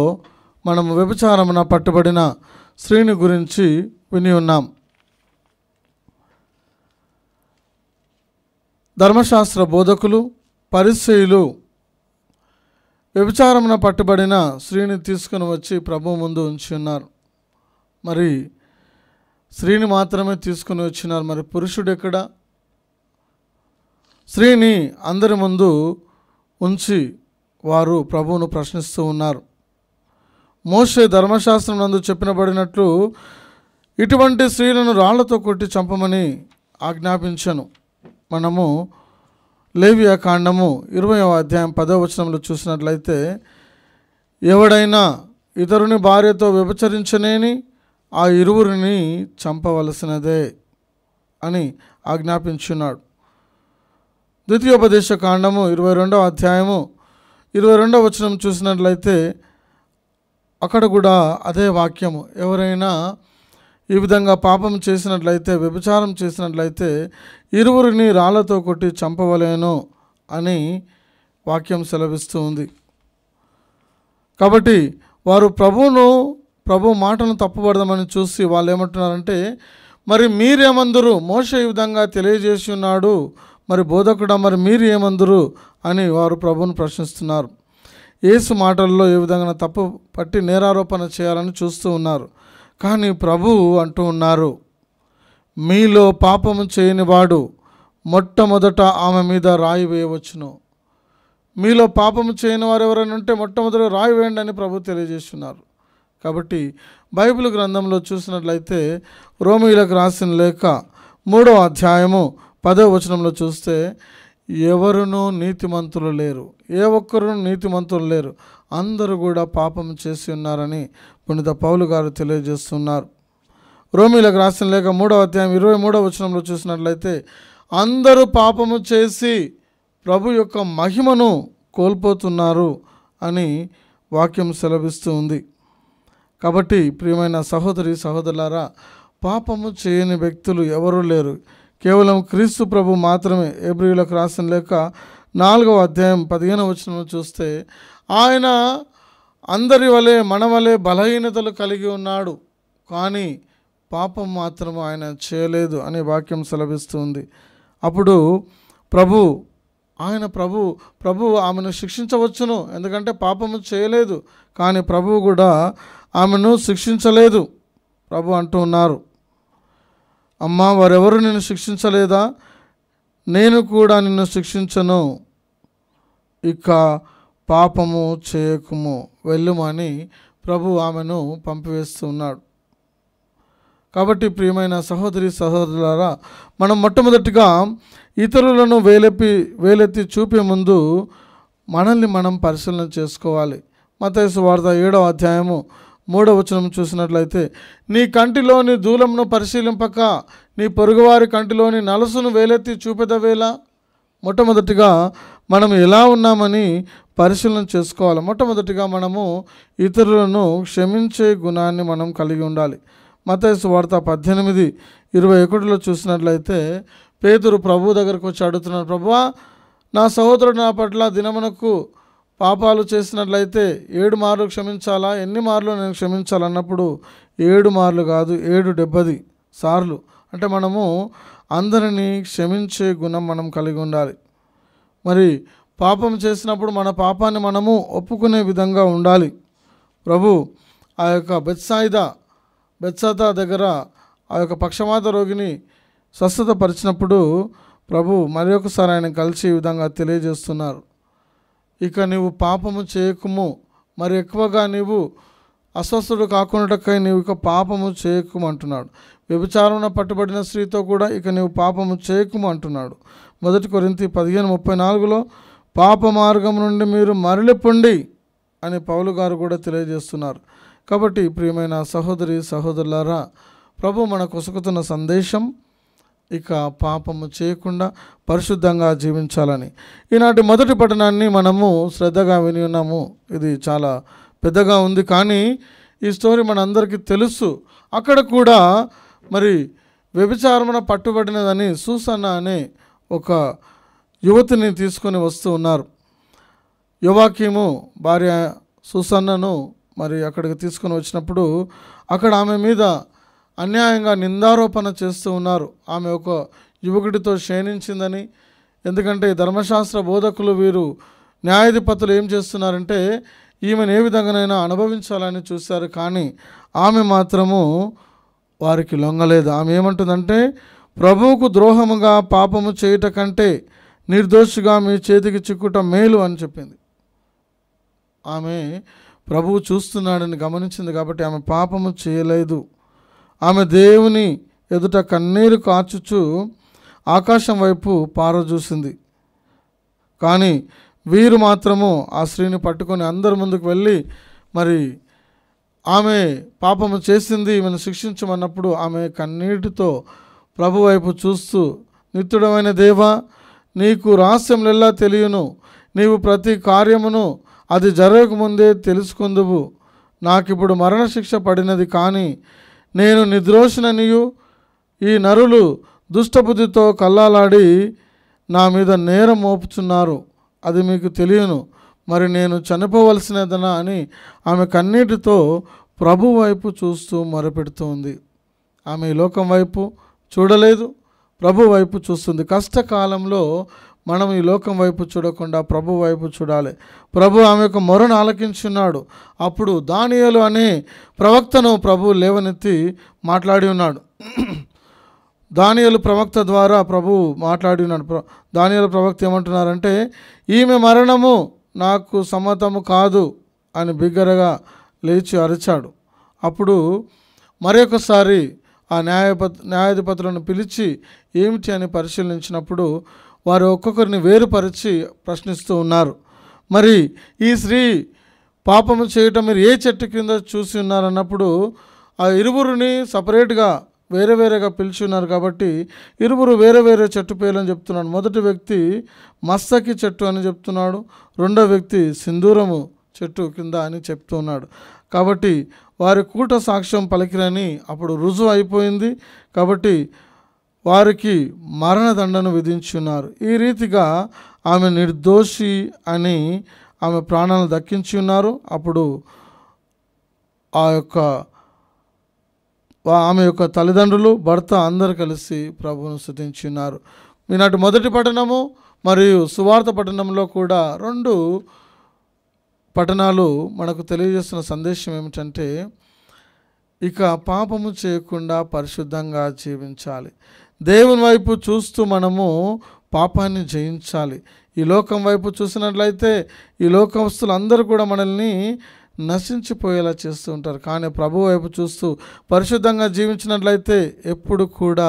మనము వ్యభిచారమున పట్టుబడిన స్త్రీని గురించి విని ఉన్నాం. ధర్మశాస్త్ర బోధకులు, పరిసయ్యులు వ్యభిచారమున పట్టుబడిన స్త్రీని తీసుకుని వచ్చి ప్రభు ముందు ఉంచి ఉన్నారు. మరి స్త్రీని మాత్రమే తీసుకుని వచ్చినారు. మరి పురుషుడు ఎక్కడ? స్త్రీని అందరి ముందు ఉంచి వారు ప్రభువును ప్రశ్నిస్తూ ఉన్నారు. మోషే ధర్మశాస్త్రం నందు చెప్పినబడినట్లు ఇటువంటి స్త్రీలను రాళ్లతో కొట్టి చంపమని ఆజ్ఞాపించను. మనము లేవియా కాండము 20వ అధ్యాయం 10వ వచనంలో చూసినట్లయితే, ఎవడైనా ఇతరుని భార్యతో వ్యభిచరించనేని ఆ ఇరువురిని చంపవలసినదే అని ఆజ్ఞాపించున్నాడు. ద్వితీయోపదేశ కాండము 22వ అధ్యాయము 22వ వచనం చూసినట్లయితే అక్కడ కూడా అదే వాక్యము, ఎవరైనా ఈ విధంగా పాపం చేసినట్లయితే, వ్యభిచారం చేసినట్లయితే ఇరువురిని రాళ్లతో కొట్టి చంపవలేను అని వాక్యం సెలవిస్తూ ఉంది. కాబట్టి వారు ప్రభు మాటను తప్పుపడదామని చూసి వాళ్ళు ఏమంటున్నారంటే, మరి మీరేమందరు? మోషే ఈ విధంగా తెలియజేసి ఉన్నాడు, మరి బోధకుడా, మరి మీరు ఏమందరు అని వారు ప్రభువును ప్రశ్నిస్తున్నారు. యేసు మాటల్లో ఏ విధంగా తప్పు పట్టి నేరారోపణ చేయాలని చూస్తూ ఉన్నారు. కానీ ప్రభువు అంటూ ఉన్నారు, మీలో పాపము చేయని వాడు మొట్టమొదట ఆమె మీద రాయి వేయవచ్చును. మీలో పాపము చేయని వారు ఎవరైనా ఉంటే మొట్టమొదట రాయి వేయండి అని ప్రభు తెలియజేస్తున్నారు. కాబట్టి బైబిల్ గ్రంథంలో చూసినట్లయితే రోమీయులకు రాసిన లేఖ 3వ అధ్యాయము 10వ వచనంలో చూస్తే, ఎవరునూ నీతిమంతులు లేరు, ఏ ఒక్కరు నీతిమంతులు లేరు, అందరూ కూడా పాపం చేసి ఉన్నారని పునీత పౌలు గారు తెలియజేస్తున్నారు. రోమీయులకు రాసిన లేఖ 3వ అధ్యాయం 23వ వచనంలో చూసినట్లయితే, అందరూ పాపము చేసి ప్రభు యొక్క మహిమను కోల్పోతున్నారు అని వాక్యం సెలవిస్తూ ఉంది. కాబట్టి ప్రియమైన సహోదరి సహోదరులారా, పాపము చేయని వ్యక్తులు ఎవరూ లేరు, కేవలం క్రీస్తు ప్రభు మాత్రమే. హెబ్రీయులకు రాసిన లేఖ 4వ అధ్యాయం 15వ వచనం చూస్తే, ఆయన అందరి వలె మన వలె బలహీనతలు కలిగి ఉన్నాడు, కానీ పాపం మాత్రం ఆయన చేయలేదు అనే వాక్యం సెలవిస్తుంది. అప్పుడు ప్రభు ఆమెను శిక్షించవచ్చును, ఎందుకంటే పాపము చేయలేదు, కానీ ప్రభువు కూడా ఆమెను శిక్షించలేదు. ప్రభు అంటూ ఉన్నారు, అమ్మా, వారెవరు నిన్ను శిక్షించలేదా? నేను కూడా నిన్ను శిక్షించను, ఇక పాపము చేయకుము, వెళ్ళుమని ప్రభు ఆమెను పంపివేస్తూ ఉన్నాడు. కాబట్టి ప్రియమైన సహోదరి సహోదరులారా, మనం మొట్టమొదటిగా ఇతరులను వేలెత్తి చూపే ముందు మనల్ని మనం పరిశీలన చేసుకోవాలి. మత్తయి సువార్త 7వ అధ్యాయము 3వ వచనం చూసినట్లయితే, నీ కంటిలోని దూలంను పరిశీలింపక నీ పొరుగువారి కంటిలోని నలుసును వేలెత్తి చూపెదవేలా. మొట్టమొదటిగా మనం ఎలా ఉన్నామని పరిశీలన చేసుకోవాలి. మొట్టమొదటిగా మనము ఇతరులను క్షమించే గుణాన్ని మనం కలిగి ఉండాలి. మత్తయి సువార్త 18:21 చూసినట్లయితే పేతురు ప్రభు దగ్గరకు వచ్చి అడుగుతున్నాడు, ప్రభువా, నా సహోదరుడు నా పట్ల దినమునకు పాపాలు చేసినట్లయితే 7 మార్లు క్షమించాలా, ఎన్ని మార్లు నేను క్షమించాలన్నప్పుడు 7 మార్లు కాదు, 770 సార్లు. అంటే మనము అందరినీ క్షమించే గుణం మనం కలిగి ఉండాలి. మరి పాపం చేసినప్పుడు మన పాపాన్ని మనము ఒప్పుకునే విధంగా ఉండాలి. ప్రభు ఆ యొక్క బెత్సాదా దగ్గర ఆ యొక్క పక్షవాత రోగిని స్వస్థత పరిచినప్పుడు ప్రభు మరి ఒకసారి ఆయన కలిసి ఈ విధంగా తెలియజేస్తున్నారు, ఇక నీవు పాపము చేయకుము, మరి ఎక్కువగా నీవు అస్వస్థుడు కాకుండాకై నీవు ఇక పాపము చేయకుము అంటున్నాడు. వ్యభిచారమున పట్టుబడిన స్త్రీతో కూడా ఇక నీవు పాపము చేయకుము అంటున్నాడు. 1 కొరింథీ 15:34 పాప మార్గం నుండి మీరు మరలిపొండి అని పౌలు గారు కూడా తెలియజేస్తున్నారు. కాబట్టి ప్రియమైన సహోదరి సహోదరులారా, ప్రభు మనకు ఒసుకుతున్న సందేశం ఇక పాపము చేయకుండా పరిశుద్ధంగా జీవించాలని. ఈనాటి మొదటి పఠనాన్ని మనము శ్రద్ధగా విని ఉన్నాము. ఇది చాలా పెద్దగా ఉంది, కానీ ఈ స్టోరీ మనందరికీ తెలుసు. అక్కడ కూడా మరి వ్యభిచారమున పట్టుబడినదని సూసన్న అనే ఒక యువతిని తీసుకొని వస్తూ ఉన్నారు. యోవాకీము భార్య సూసన్నను మరి అక్కడికి తీసుకొని వచ్చినప్పుడు అక్కడ ఆమె మీద అన్యాయంగా నిందారోపణ చేస్తూ ఉన్నారు. ఆమె ఒక యువకుడితో క్షీణించిందని. ఎందుకంటే ధర్మశాస్త్ర బోధకులు వీరు న్యాయాధిపతులు ఏం చేస్తున్నారంటే ఈమెను ఏ విధంగానైనా అనుభవించాలని చూశారు, కానీ ఆమె మాత్రము వారికి లొంగలేదు. ఆమె ఏమంటుందంటే, ప్రభువుకు ద్రోహముగా పాపము చేయుట కంటే నిర్దోషిగా మీ చేతికి చిక్కుట మేలు అని చెప్పింది. ఆమె ప్రభువు చూస్తున్నాడని గమనించింది కాబట్టి ఆమె పాపము చేయలేదు. ఆమె దేవుని ఎదుట కన్నీరు కార్చుచు ఆకాశం వైపు పారజూసింది. కానీ వీరు మాత్రము ఆ స్త్రీని పట్టుకొని అందరి ముందుకు వెళ్ళి మరి ఆమె పాపము చేసింది, ఈమెను శిక్షించమన్నప్పుడు ఆమె కన్నీటితో ప్రభు వైపు చూస్తూ, నిత్యుడమైన దేవా, నీకు రహస్యములెల్లా తెలియను, నీవు ప్రతి కార్యమును అది జరగకముందే తెలుసుకుందువు. నాకిప్పుడు మరణశిక్ష పడినది, కానీ నేను నిర్దోషిననియు ఈ నరులు దుష్టబుద్ధితో కల్లాలాడి నా మీద నేరం మోపుచున్నారు, అది మీకు తెలియను. మరి నేను చనిపోవలసినదనా అని ఆమె కన్నీటితో ప్రభు వైపు చూస్తూ మొరపెడుతూ ఉంది. ఆమె ఈ లోకం వైపు చూడలేదు, ప్రభు వైపు చూస్తుంది. కష్టకాలంలో మనం ఈ లోకం వైపు చూడకుండా ప్రభు వైపు చూడాలి. ప్రభు ఆమె యొక్క మొరను ఆలకించున్నాడు. అప్పుడు దానియేలు అనే ప్రవక్తను ప్రభు లేవనెత్తి మాట్లాడి ఉన్నాడు. దానియేలు ప్రవక్త ద్వారా ప్రభు మాట్లాడి ఉన్నాడు. దానియేలు ప్రవక్త ఏమంటున్నారంటే, ఈమె మరణము నాకు సమ్మతము కాదు అని బిగ్గరగా లేచి అరిచాడు. అప్పుడు మరొకసారి ఆ న్యాయాధిపతులను పిలిచి ఏమిటి అని పరిశీలించినప్పుడు వారు ఒక్కొక్కరిని వేరుపరిచి ప్రశ్నిస్తూ ఉన్నారు. మరి ఈ స్త్రీ పాపము చేయటం మీరు ఏ చెట్టు కింద చూసి ఉన్నారన్నప్పుడు ఆ ఇరువురిని సపరేట్గా వేరేగా పిలిచి ఉన్నారు కాబట్టి ఇరువురు వేరే చెట్టు పేర్లని చెప్తున్నాడు. మొదటి వ్యక్తి మస్తకి చెట్టు అని చెప్తున్నాడు, రెండో వ్యక్తి సింధూరము చెట్టు కింద అని చెప్తూ ఉన్నాడు. కాబట్టి వారి కూట సాక్ష్యం పలికిరని అప్పుడు రుజువు అయిపోయింది. కాబట్టి వారికి మరణదండను విధించున్నారు. ఈ రీతిగా ఆమె నిర్దోషి అని ఆమె ప్రాణాలను దక్కించి ఉన్నారు. అప్పుడు ఆమె యొక్క తల్లిదండ్రులు, భర్త అందరు కలిసి ప్రభువును స్తుతించి ఉన్నారు. ఈనాటి మొదటి పట్టణము మరియు సువార్త పట్టణంలో కూడా 2 పట్టణాలు మనకు తెలియజేస్తున్న సందేశం ఏమిటంటే, ఇక పాపము చేయకుండా పరిశుద్ధంగా జీవించాలి. దేవుని వైపు చూస్తూ మనము పాపాన్ని జయించాలి. ఈ లోకం వైపు చూసినట్లయితే ఈ లోకస్తులు అందరూ కూడా మనల్ని నశించిపోయేలా చేస్తూ ఉంటారు. కానీ ప్రభు వైపు చూస్తూ పరిశుద్ధంగా జీవించినట్లయితే ఎప్పుడు కూడా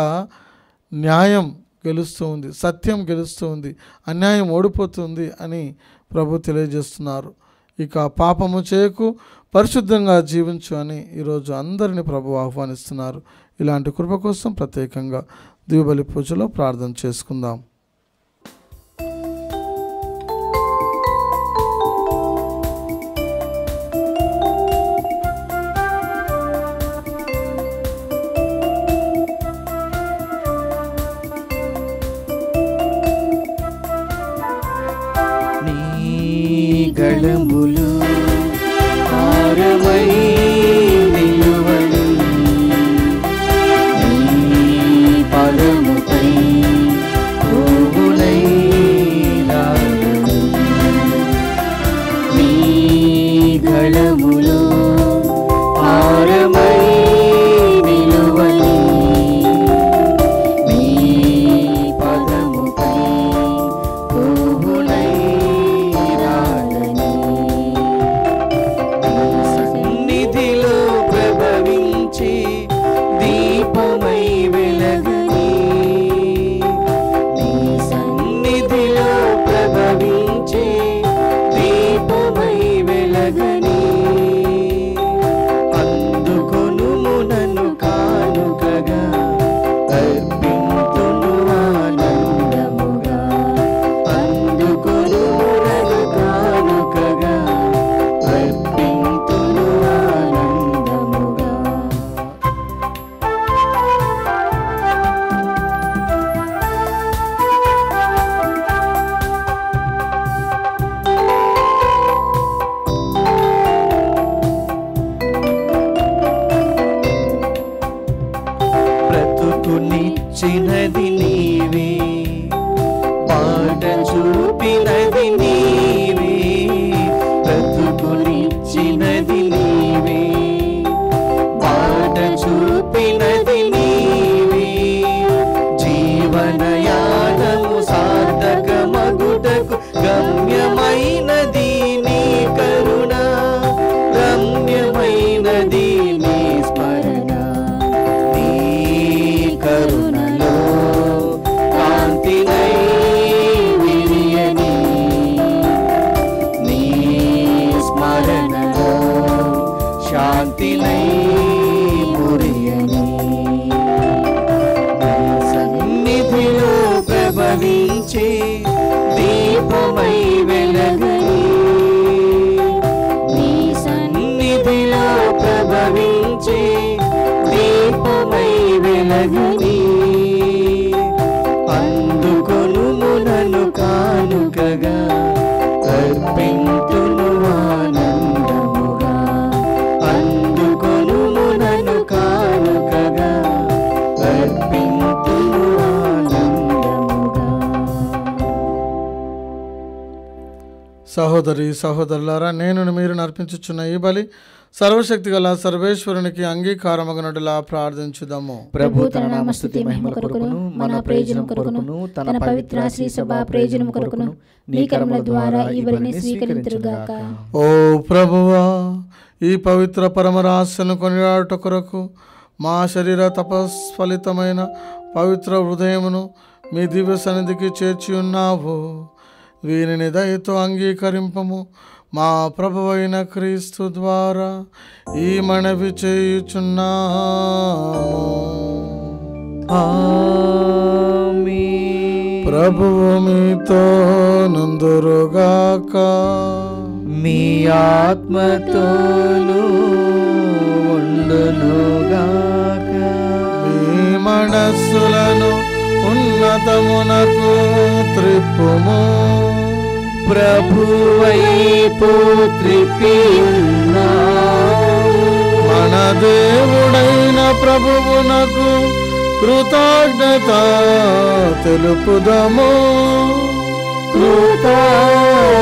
న్యాయం గెలుస్తూ ఉంది, సత్యం గెలుస్తూ ఉంది, అన్యాయం ఓడిపోతుంది అని ప్రభు తెలియజేస్తున్నారు. ఇక పాపము చేయకు, పరిశుద్ధంగా జీవించు అని ఈరోజు అందరిని ప్రభువు ఆహ్వానిస్తున్నారు. ఇలాంటి కృప కోసం ప్రత్యేకంగా దివ్యబలి పూజలో ప్రార్థన చేసుకుందాం. గళములు హారమై నిలువని, నీ పదముపై పువ్వులై రాలని. నీ గళములు హారమై నిలువని, నీ పదముపై పువ్వులై సన్నిధిలో ప్రభవించి దీపమై వెలగని, నీ సన్నిధిలో ప్రభవించి దీపమై వెలగని. అందుకొనుము నన్ను కానుకగా, అర్పింతును ఆనందముగా. అందుకొనుము నన్ను కానుకగా, అర్పింతును ఆనందముగా. బ్రతుకునిచ్చినది నీవే, పాట చూపినది నీవే. బ్రతుకునిచ్చినది నీవే, పాట చూపినది నీవే. జీవనయానము సార్థకమగుటకు గమ్యమైనది నీ కరుణ, రమ్యమైనది నీ స్మరణ. నీ కరుణలో కాంతినై విరియని, నీ స్మరణలో శాంతినై మురియని. నీ సన్నిధిలో ప్రభవించి దీపమై వెలగని, నీ సన్నిధిలో ప్రభవించి దీపమై వెలగని. అందుకొనుము నన్ను కానుకగా, అర్పింతును ఆనందముగా. అందుకొనుము నన్ను కానుకగా, అర్పింతును ఆనందముగా. సహోదరి సహోదరులారా, నేను మీరు నర్పించుచున్న ఈ బలి సర్వశక్తి గల సర్వేశ్వరునికి అంగీకారమగనటులా ప్రార్థించుదాము. ప్రభు తన నామస్తుతి మహిమ కొరకును, మన ప్రయోజనం కొరకును, తన పవిత్ర శ్రీ సభ ప్రయోజనం కొరకును నీ కర్మల ద్వారా ఈ బలిని స్వీకరించుగాక. ఓ ప్రభువా, ఈ పవిత్ర పరమరాశను కొనియాడుట కొరకు మా శరీర తపస్ఫలితమైన పవిత్ర హృదయమును మీ దివ్య సన్నిధికి చేర్చి ఉన్నావు. వీనిని దయతో అంగీకరింపము. మా ప్రభువైన క్రీస్తు ద్వారా ఈ మనవి చేయుచున్నాము. ఆమేన్. ప్రభువు మీతో నుందురుగాక. మీ ఆత్మతోనూ ఉండునుగాక. మీ మనస్సులను ఉన్నతమునకు త్రిప్పుము. ప్రభువైపు త్రిప్పియున్నాము. మన దేవుడైన ప్రభువునకు కృతజ్ఞత తెలుపుదము. కృతజ్ఞత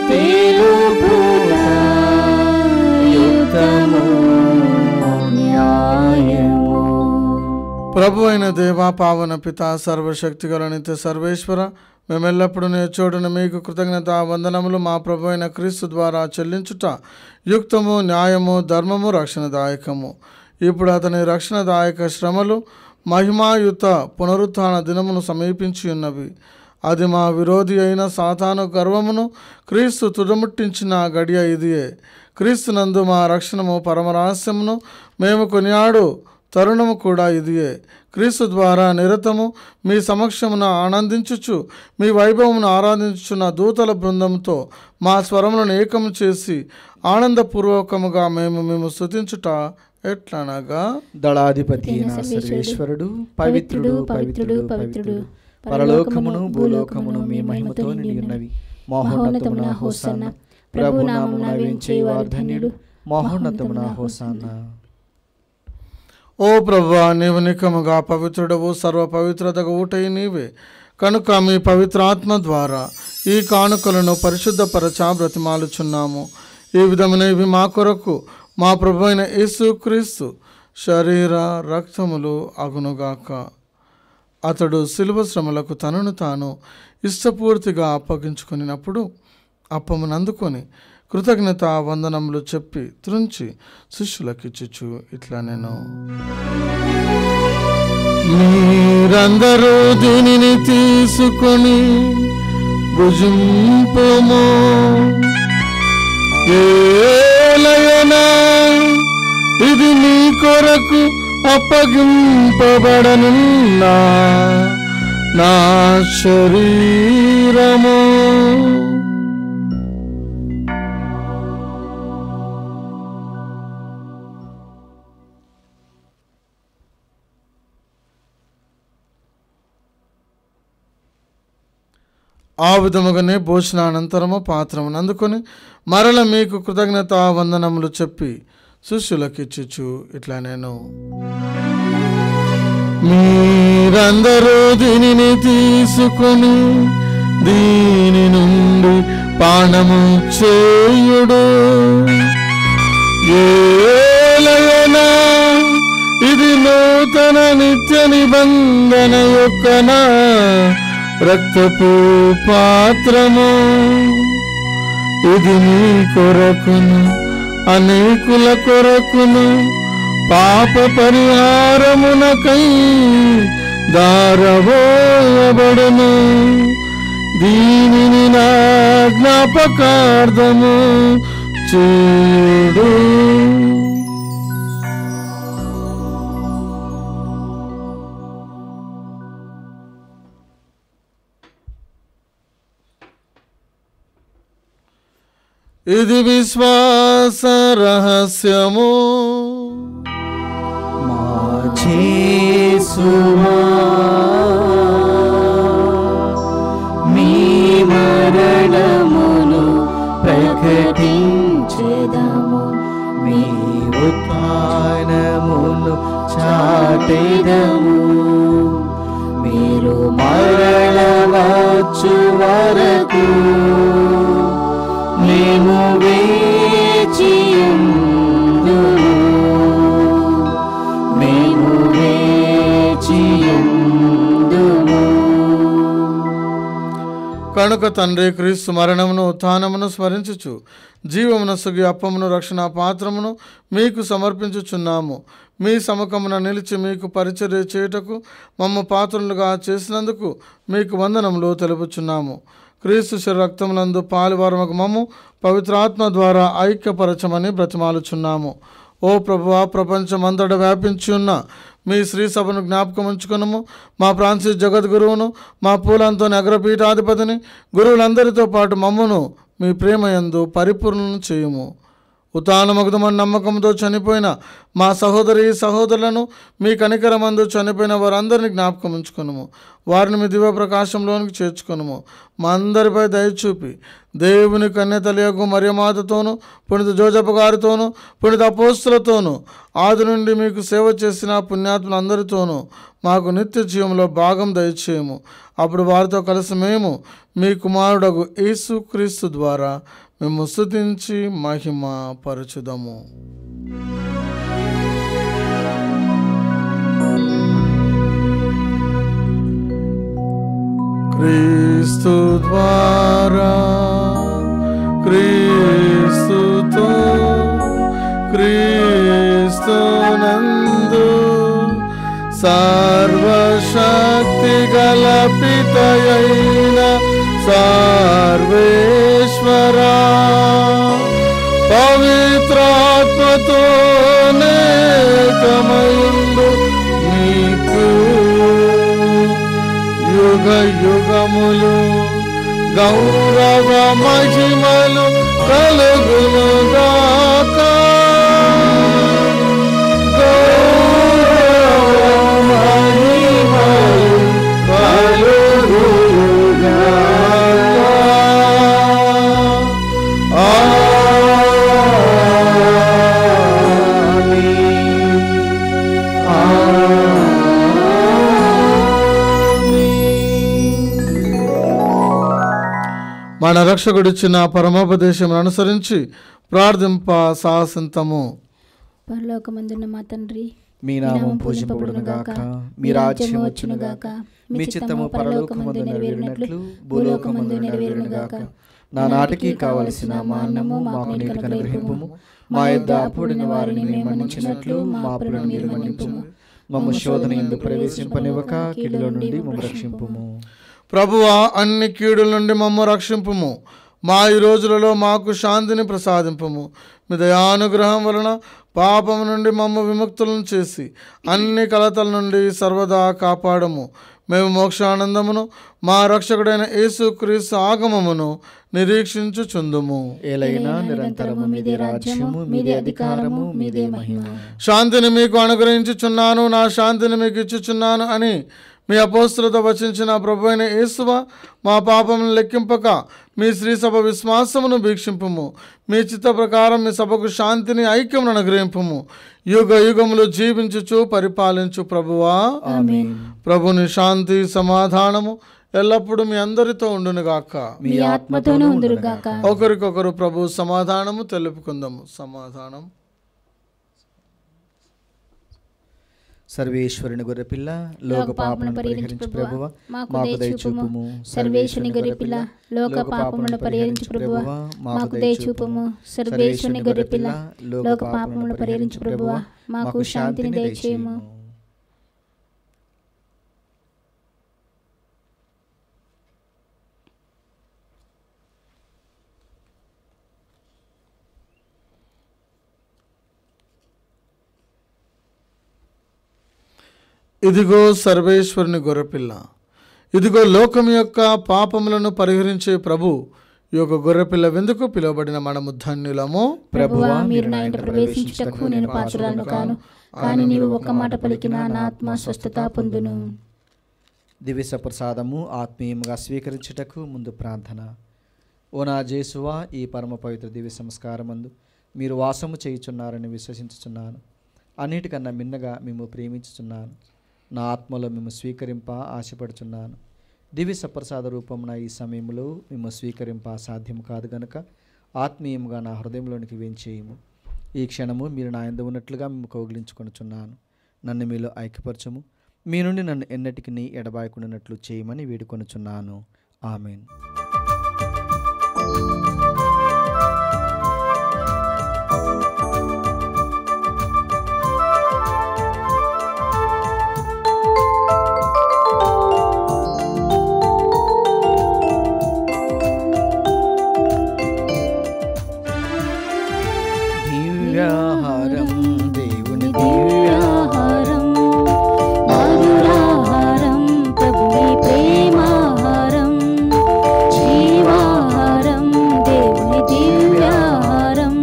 తెలుపుట యుక్తము న్యాయము. ప్రభు అయిన దేవా, పావన పిత, సర్వశక్తిగల నిత్య సర్వేశ్వర, మేమెల్లప్పుడూ నేర్చోడును మీకు కృతజ్ఞత వందనములు మా ప్రభు అయిన క్రీస్తు ద్వారా చెల్లించుట యుక్తము, న్యాయము, ధర్మము, రక్షణదాయకము. ఇప్పుడు అతని రక్షణదాయక శ్రమలు మహిమాయుత పునరుత్థాన దినమును సమీపించి ఉన్నవి. అది మా విరోధి అయిన సాతాను గర్వమును క్రీస్తు తుదముట్టించిన గడియ ఇదియే. క్రీస్తునందు మా రక్షణము పరమరహస్యమును మేము కొనియాడు తరుణము కూడా ఇదియే. క్రీస్తు ద్వారా నిరతము మీ సమక్షమున ఆనందించుచు మీ వైభవమును ఆరాధించుచున్న దూతల బృందంతో మా స్వరములను ఏకము చేసి ఆనందపూర్వకముగా మేము స్తుతించుట ఎట్లనగా, దళాధిపతి అయిన సర్వేశ్వరుడు పవిత్రుడు పవిత్రుడు పవిత్రుడు, పరలోకమును భూలోకమును మీ మహిమతో నిండి ఉన్నవి. మహోన్నతమున హోసన్న, ప్రభు నామమున వేంచేవారు ధన్యులు. మహోన్నతమున హోసన్న. ఓ ప్రభువా, నీవు నికముగా పవిత్రుడవు, సర్వ పవిత్రతకు ఊటై నీవే. కనుక మీ పవిత్రాత్మ ద్వారా ఈ కానుకలను పరిశుద్ధపరచ బ్రతిమాలుచున్నాము. ఈ విధమైన ఇవి మా కొరకు మా ప్రభు అయిన యేసుక్రీస్తు శరీర రక్తములు అగునుగాక. అతడు శిలువ శ్రమలకు తనను తాను ఇష్టపూర్తిగా అప్పగించుకున్నప్పుడు అప్పమునందుకొని కృతజ్ఞత వందనములు చెప్పి త్రుంచి శిష్యులకిచ్చుచు ఇట్లా, నేను మీరందరూ దీనిని తీసుకొని భుజింపుము. ఏలయనా ఇది మీ కొరకు అప్పగింపబడనున్న నా శరీరము. ఆ విధముగానే భోజనానంతరము పాత్రమును అందుకొని మరల మీకు కృతజ్ఞత వందనములు చెప్పి శిష్యులకిచ్చుచు ఇట్లా, నేను మీరందరూ దీనిని తీసుకొని దీని నుండి పానము చేయుడు. ఏలయనా ఇది నూతన నిత్య నిబంధన యొక్క నా రక్తపు పాత్రము. ఇది మీ కొరకును అనేకుల కొరకును పాప పరిహారమునకై దారబోయబడును. దీనిని నా జ్ఞాపకార్థము చేయుడు. ఇది విశ్వాస రహస్యము. మా యేసువా, మీ మరణమును ప్రకటించెదము, మీ ఉత్థానమును చాటెదము. మీరు మరల వచ్చు వరకు మేము వేచియుందుము, మేము వేచియుందుము. కనుక తండ్రి క్రీస్తు మరణమును ఉత్థానమును స్మరించుచు జీవమున సుగి అప్పమును రక్షణ పాత్రమును మీకు సమర్పించుచున్నాము. మీ సముఖమున నిలిచి మీకు పరిచర్య చేయుటకు మమ్మ పాత్రలుగా చేసినందుకు మీకు వందనములు తెలుపుచున్నాము. క్రీస్తు శరీర రక్తములందు పాలువారముకు మమ్ము పవిత్రాత్మ ద్వారా ఐక్యపరచమని బ్రతిమాలుచున్నాము. ఓ ప్రభువా, ప్రపంచమంతటా వ్యాపించి ఉన్న మీ శ్రీ సభను జ్ఞాపకం ఉంచుకునము. మా ఫ్రాన్సిస్ జగద్గురువును, మా పూలంతోని అగ్రపీఠాధిపతిని, గురువులందరితో పాటు మమ్మును మీ ప్రేమయందు పరిపూర్ణను చేయుము. ఉత్థానమగుదమని నమ్మకంతో చనిపోయిన మా సహోదరి సహోదరులను మీ కనికరమందు చనిపోయిన వారందరినీ జ్ఞాపకం ఉంచుకునము. వారిని మీ దివ్య ప్రకాశంలోనికి చేర్చుకునము. మా అందరిపై దయచూపి దేవుని కన్యతలియగు మరియమాతతోనూ, పుణిత జోజప్ప గారితోనూ, పుణిత అపోస్తులతోనూ, ఆది నుండి మీకు సేవ చేసిన పుణ్యాత్ములందరితోనూ మాకు నిత్య జీవంలో భాగం దయచేయము. అప్పుడు వారితో కలిసి మేము మీ కుమారుడగు యేసుక్రీస్తు ద్వారా మేము స్తుతించి మహిమ పరచుదము. క్రీస్తు ద్వారా, క్రీస్తుతో, క్రీస్తునందు సర్వ సర్వశక్తి గల పితయైన సర్వేశ్వరా పవిత్రాత్మతో నేకమైందు నీకు యుగ యుగములు గౌరవ మహిమలు కలుగునుగాక. గౌరవ మహిమలు కలుగునుగాక. మన రక్షకుడిచ్చిన పరమోపదేశం అనుసరించి ప్రార్థింప సాహసింతము. పరలోకమందున్న మా తండ్రి, మీ నామం పూజింపబడునుగాక, మీ రాజ్యం వచ్చునుగాక, మీ చిత్తము పరలోకమందు నెరవేరినట్లు భూలోకమందు నెరవేరునుగాక. నా నాటికి కావలసిన మా అన్నము మాకు నేటికి అనుగ్రహింపుము. మా యొద్ద అప్పుడిన వారిని మేము మన్నించినట్లు మా అప్పులను మీరు మన్నింపుము. మమ్ము శోధన యందు ప్రవేశింపనివ్వక కీడులో నుండి మమ్ము రక్షింపుము. ప్రభువా, అన్ని కీడుల నుండి మమ్ము రక్షింపుము. మా ఈ రోజులలో మాకు శాంతిని ప్రసాదింపుము. మీ దయానుగ్రహం వలన పాపము నుండి మమ్ము విముక్తులను చేసి అన్ని కలతల నుండి సర్వదా కాపాడము. మేము మోక్షానందమును మా రక్షకుడైన యేసుక్రీస్తు ఆగమమును నిరీక్షించుచుందుము. ఏలైనా నిరంతరము మీదే రాజ్యము, మీదే అధికారము, మీదే మహిమ. శాంతిని మీకు అనుగ్రహించుచున్నాను, నా శాంతిని మీకు ఇచ్చుచున్నాను అని మీ అపోస్తులతో వచించిన ప్రభు అయిన యేసువ, మా పాపమును లెక్కింపక మీ శ్రీ సభ విశ్వాసమును వీక్షింపుము. మీ చిత్త ప్రకారం మీ సభకు శాంతిని ఐక్యమును అనుగ్రహింపుము. యుగ యుగములు జీవించుచు పరిపాలించు ప్రభువా. ఆమేన్. ప్రభుని శాంతి సమాధానము ఎల్లప్పుడూ మీ అందరితో ఉండునుగాక, మీ ఆత్మతోనూ ఉండునుగాక. ఒకరికొకరు ప్రభు సమాధానము తెలుపుకుందాము. సమాధానం. సర్వేశ్వరుని గొర్రెపిల్ల, లోక పాపములను పరిహరించు ప్రభువా, మాకు దయచూపుము. సర్వేశ్వరుని గొర్రెపిల్ల, లోక పాపములను పరిహరించు ప్రభువా, మాకు దయచూపుము. సర్వేశ్వరుని గొర్రెపిల్ల, లోక పాపములను పరిహరించు ప్రభువా, మాకు శాంతిని దయచేయము. ఇదిగో సర్వేశ్వరుని గొర్రెపిల్ల, ఇదిగో లోకం యొక్క పాపములను పరిహరించే ప్రభు. ఈ యొక్క గొర్రెపిల్ల వెందుకు పిలువబడిన మనము ధన్యులము. ప్రభువా, మీరు నా ఇంట ప్రవేశించుటకు నేను పాత్రురాలను కాను, కానీ నీవు ఒక్క మాట పలికినా నా ఆత్మ స్వస్థత పొందును. దివ్య ప్రసాదము ఆత్మీయంగా స్వీకరించుటకు ముందు ప్రార్థన. ఓ నా జేసువా, ఈ పరమ పవిత్ర దివ్య సంస్కారమందు మీరు వాసము చేయుచున్నారని విశ్వసించుచున్నాను. అన్నిటికన్నా మిన్నగా మేము ప్రేమించుచున్నాను. నా ఆత్మలో మేము స్వీకరింప ఆశపడుచున్నాను. దివ్య సప్రసాద రూపమున ఈ సమయంలో మేము స్వీకరింప సాధ్యం కాదు గనుక ఆత్మీయంగా నా హృదయంలోనికి వేంచేయము. ఈ క్షణము మీరు నా యందు ఉన్నట్లుగా మేము కౌగిలించుకొనుచున్నాను. నన్ను మీలో ఐక్యపరచము. మీ నుండి నన్ను ఎన్నటికి ఎడబాయకుండానట్లు చేయమని వేడుకొనుచున్నాను. ఆమెన్. దివ్యాహారం, దేవుని దివ్యాహారం, మధురాహారం, ప్రభుని ప్రేమాహారం, జీవాహారం, దేవుని దివ్యాహారం,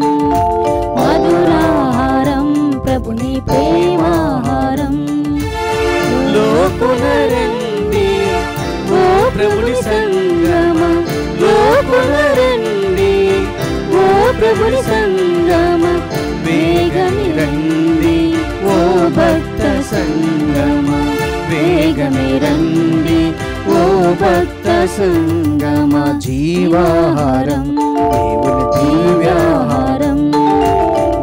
మధురాహారం, ప్రభుని ప్రేమాహారం. లోకులరండి ఓ ప్రభుని సంగమ, లోకులరండి ఓ ప్రభుని సంగమ, వేగమి రండి ఓ భక్త సంగమ, వేగమి రండి ఓ భక్త సంగమ. జీవాహారం, దేవుని దివ్యాహారం,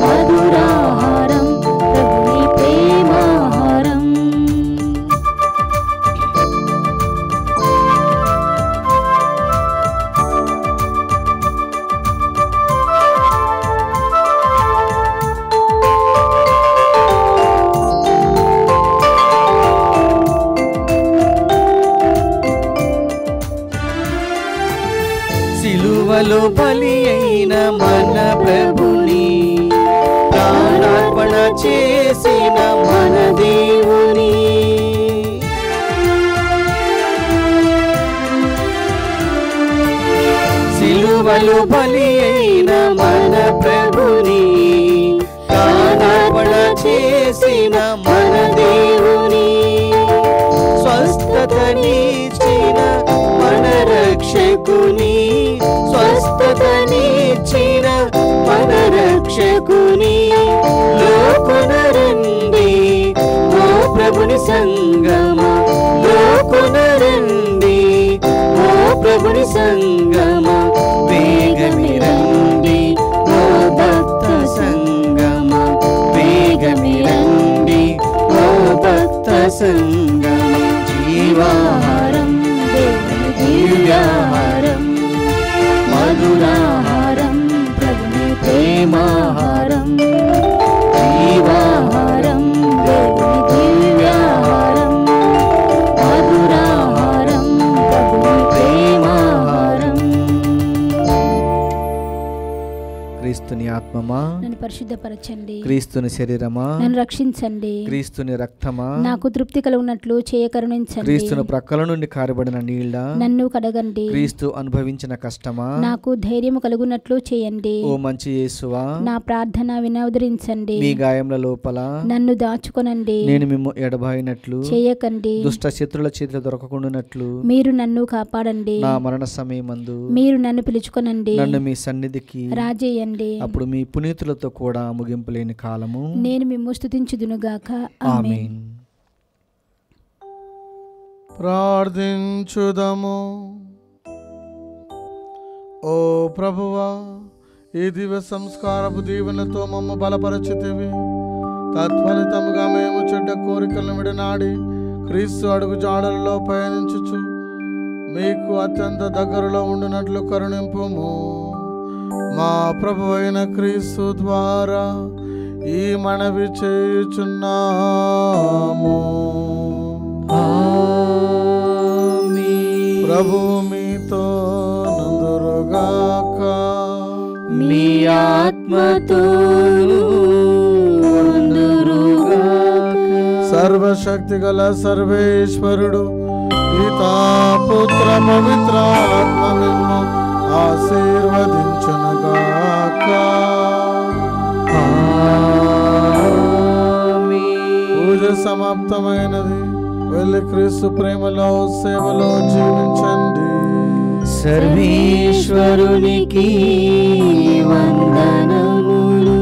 మధురాహారం, ప్రభుని ప్రేమాహారం. ప్రేమలో బలి అయిన మన ప్రభుని ప్రాణార్పణ చేసిన మన దేవుని స్వస్థతనిచ్చిన మన రక్షకుని స్వస్థతనిచ్చిన మన రక్షకుని లోకున రండి ఓ ప్రభుని సంగమా లోకున రండి ఓ ప్రభుని సంగమా వేగమే రండి ఓ భక్త సంగమా వేగమే రండి ఓ భక్త సంగమా జీవాహారం దేవుని దివ్యాహారం మధురాహారం ప్రభుని ప్రేమాహారం జీవాహారం దేవుని దివ్యాహారం మధురాహారం ప్రభుని ప్రేమాహారం. క్రీస్తుని ఆత్మమా నన్ను పరిశుద్ధపరచండి, క్రీస్తుని శరీరమా నన్ను రక్షించండి, క్రీస్తుని రక్తమా నాకు తృప్తి కలుగునట్లు చేయ కరుణించండి, క్రీస్తుని ప్రక్కల నుండి కారబడిన నీళ్ళ నన్ను కడగండి, క్రీస్తు అనుభవించిన కష్టమా నాకు ధైర్యము కలుగునట్లు చేయండి, ఓ మంచి యేసువా నా ప్రార్థన వినవదరించండి, మీ గాయముల లోపల నన్ను దాచుకొనండి, నేను మిమ్ము ఎడబాయినట్లు చేయకండి, దుష్ట శత్రుల చేతులు దొరకకుండానట్లు మీరు నన్ను కాపాడండి, నా మరణ సమయమందు మీరు నన్ను పిలుచుకొనండి, నన్ను మీ సన్నిధికి రాజేయండి, అప్పుడు మీ పునీతులతో కూడా ముగింపు లేని కాలము నేను మిమ్ము స్తుతించుదునుగాక. ఆమేన్. ఆమేన్. ప్రార్థించుదము. ఓ ప్రభువా, ఈ దివ్య సంస్కారపు దీవెనతో మమ్మ బలపరచితివి. తత్ఫలితముగా మేము చెడ్డ కోరికలను విడనాడి క్రీస్తు అడుగు జాడలలో పయనించుచు మీకు అత్యంత దగ్గరలో ఉండునట్లు కరుణింపుము. మా ప్రభు అయిన క్రీస్తు ద్వారా ఈ మనవి చేయుచున్నాము. ప్రభు మీతో నందురుగాక, మీ ఆత్మతోను సర్వశక్తి గల సర్వేశ్వరుడు పితా పుత్ర పవిత్రాత్మ మిమ్ము ఆశీర్వదించునుగాక. పూజ సమాప్తమైనది. వెళ్ళి క్రీస్తు ప్రేమలో సేవలో జీవించండి. సర్వేశ్వరునికి వందనములు.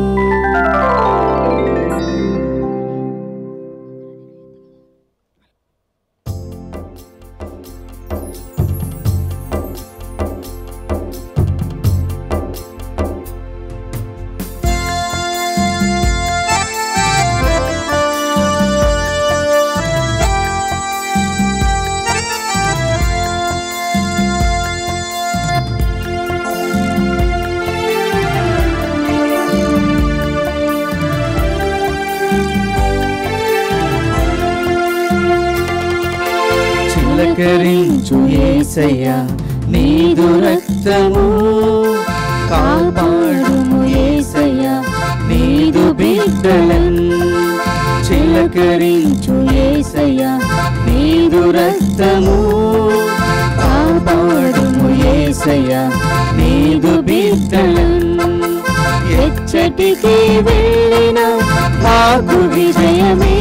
చిలకరించు యేసయ్యా నీదు రక్తము, కాపాడుము యేసయ్యా నీదు బిడ్డలను. చిలకరించు యేసయ్యా నీదు రక్తము, కాపాడుము యేసయ్యా నీదు బిడ్డలను. ఎచ్చటికి వెళ్ళిన మాకు విజయమే,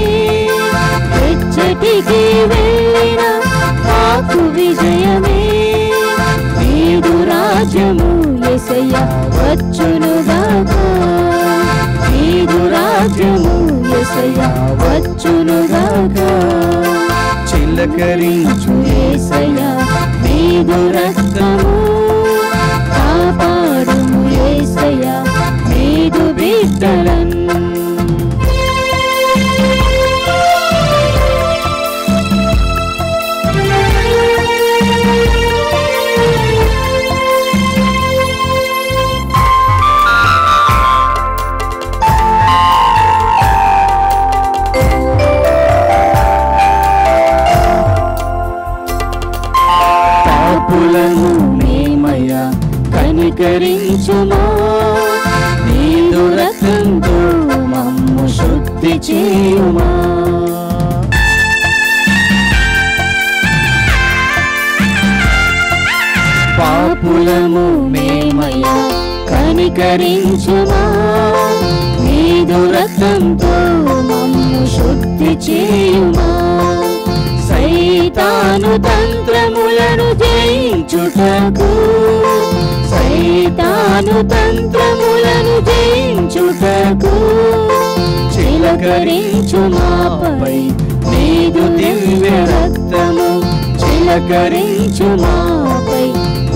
ఎచ్చటికి వెళ్ళిన మాకు విజయమే. నీదు రాజ్యము యేసయ్యా వచ్చునుగాక, నీదు రాజ్యము యేసయ్యా వచ్చునుగాక. చిలకరించు యేసయ్యా నీదు రక్తము, కాపాడుము యేసయ్యా నీదు బిడ్డలను. పాపులను మేము చిలకరించుమా నీదు రక్తంతో మమ్ము శుద్ధి చేయుమా సైతాను తంత్రములను జయించుటకు సైతాను తంత్రములను జయించుటకు చిలకరించు మాపై నీదు దివ్య రక్తము చిలకరించు మాపై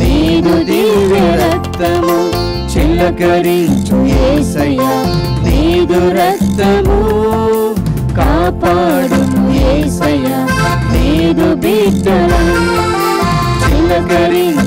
నీదు దివ్య రక్తము చిలకరించు యేసయ్యా నీదు రక్తము కాపాడుము యేసయ్యా నీదు బిడ్డలను చిలకరించు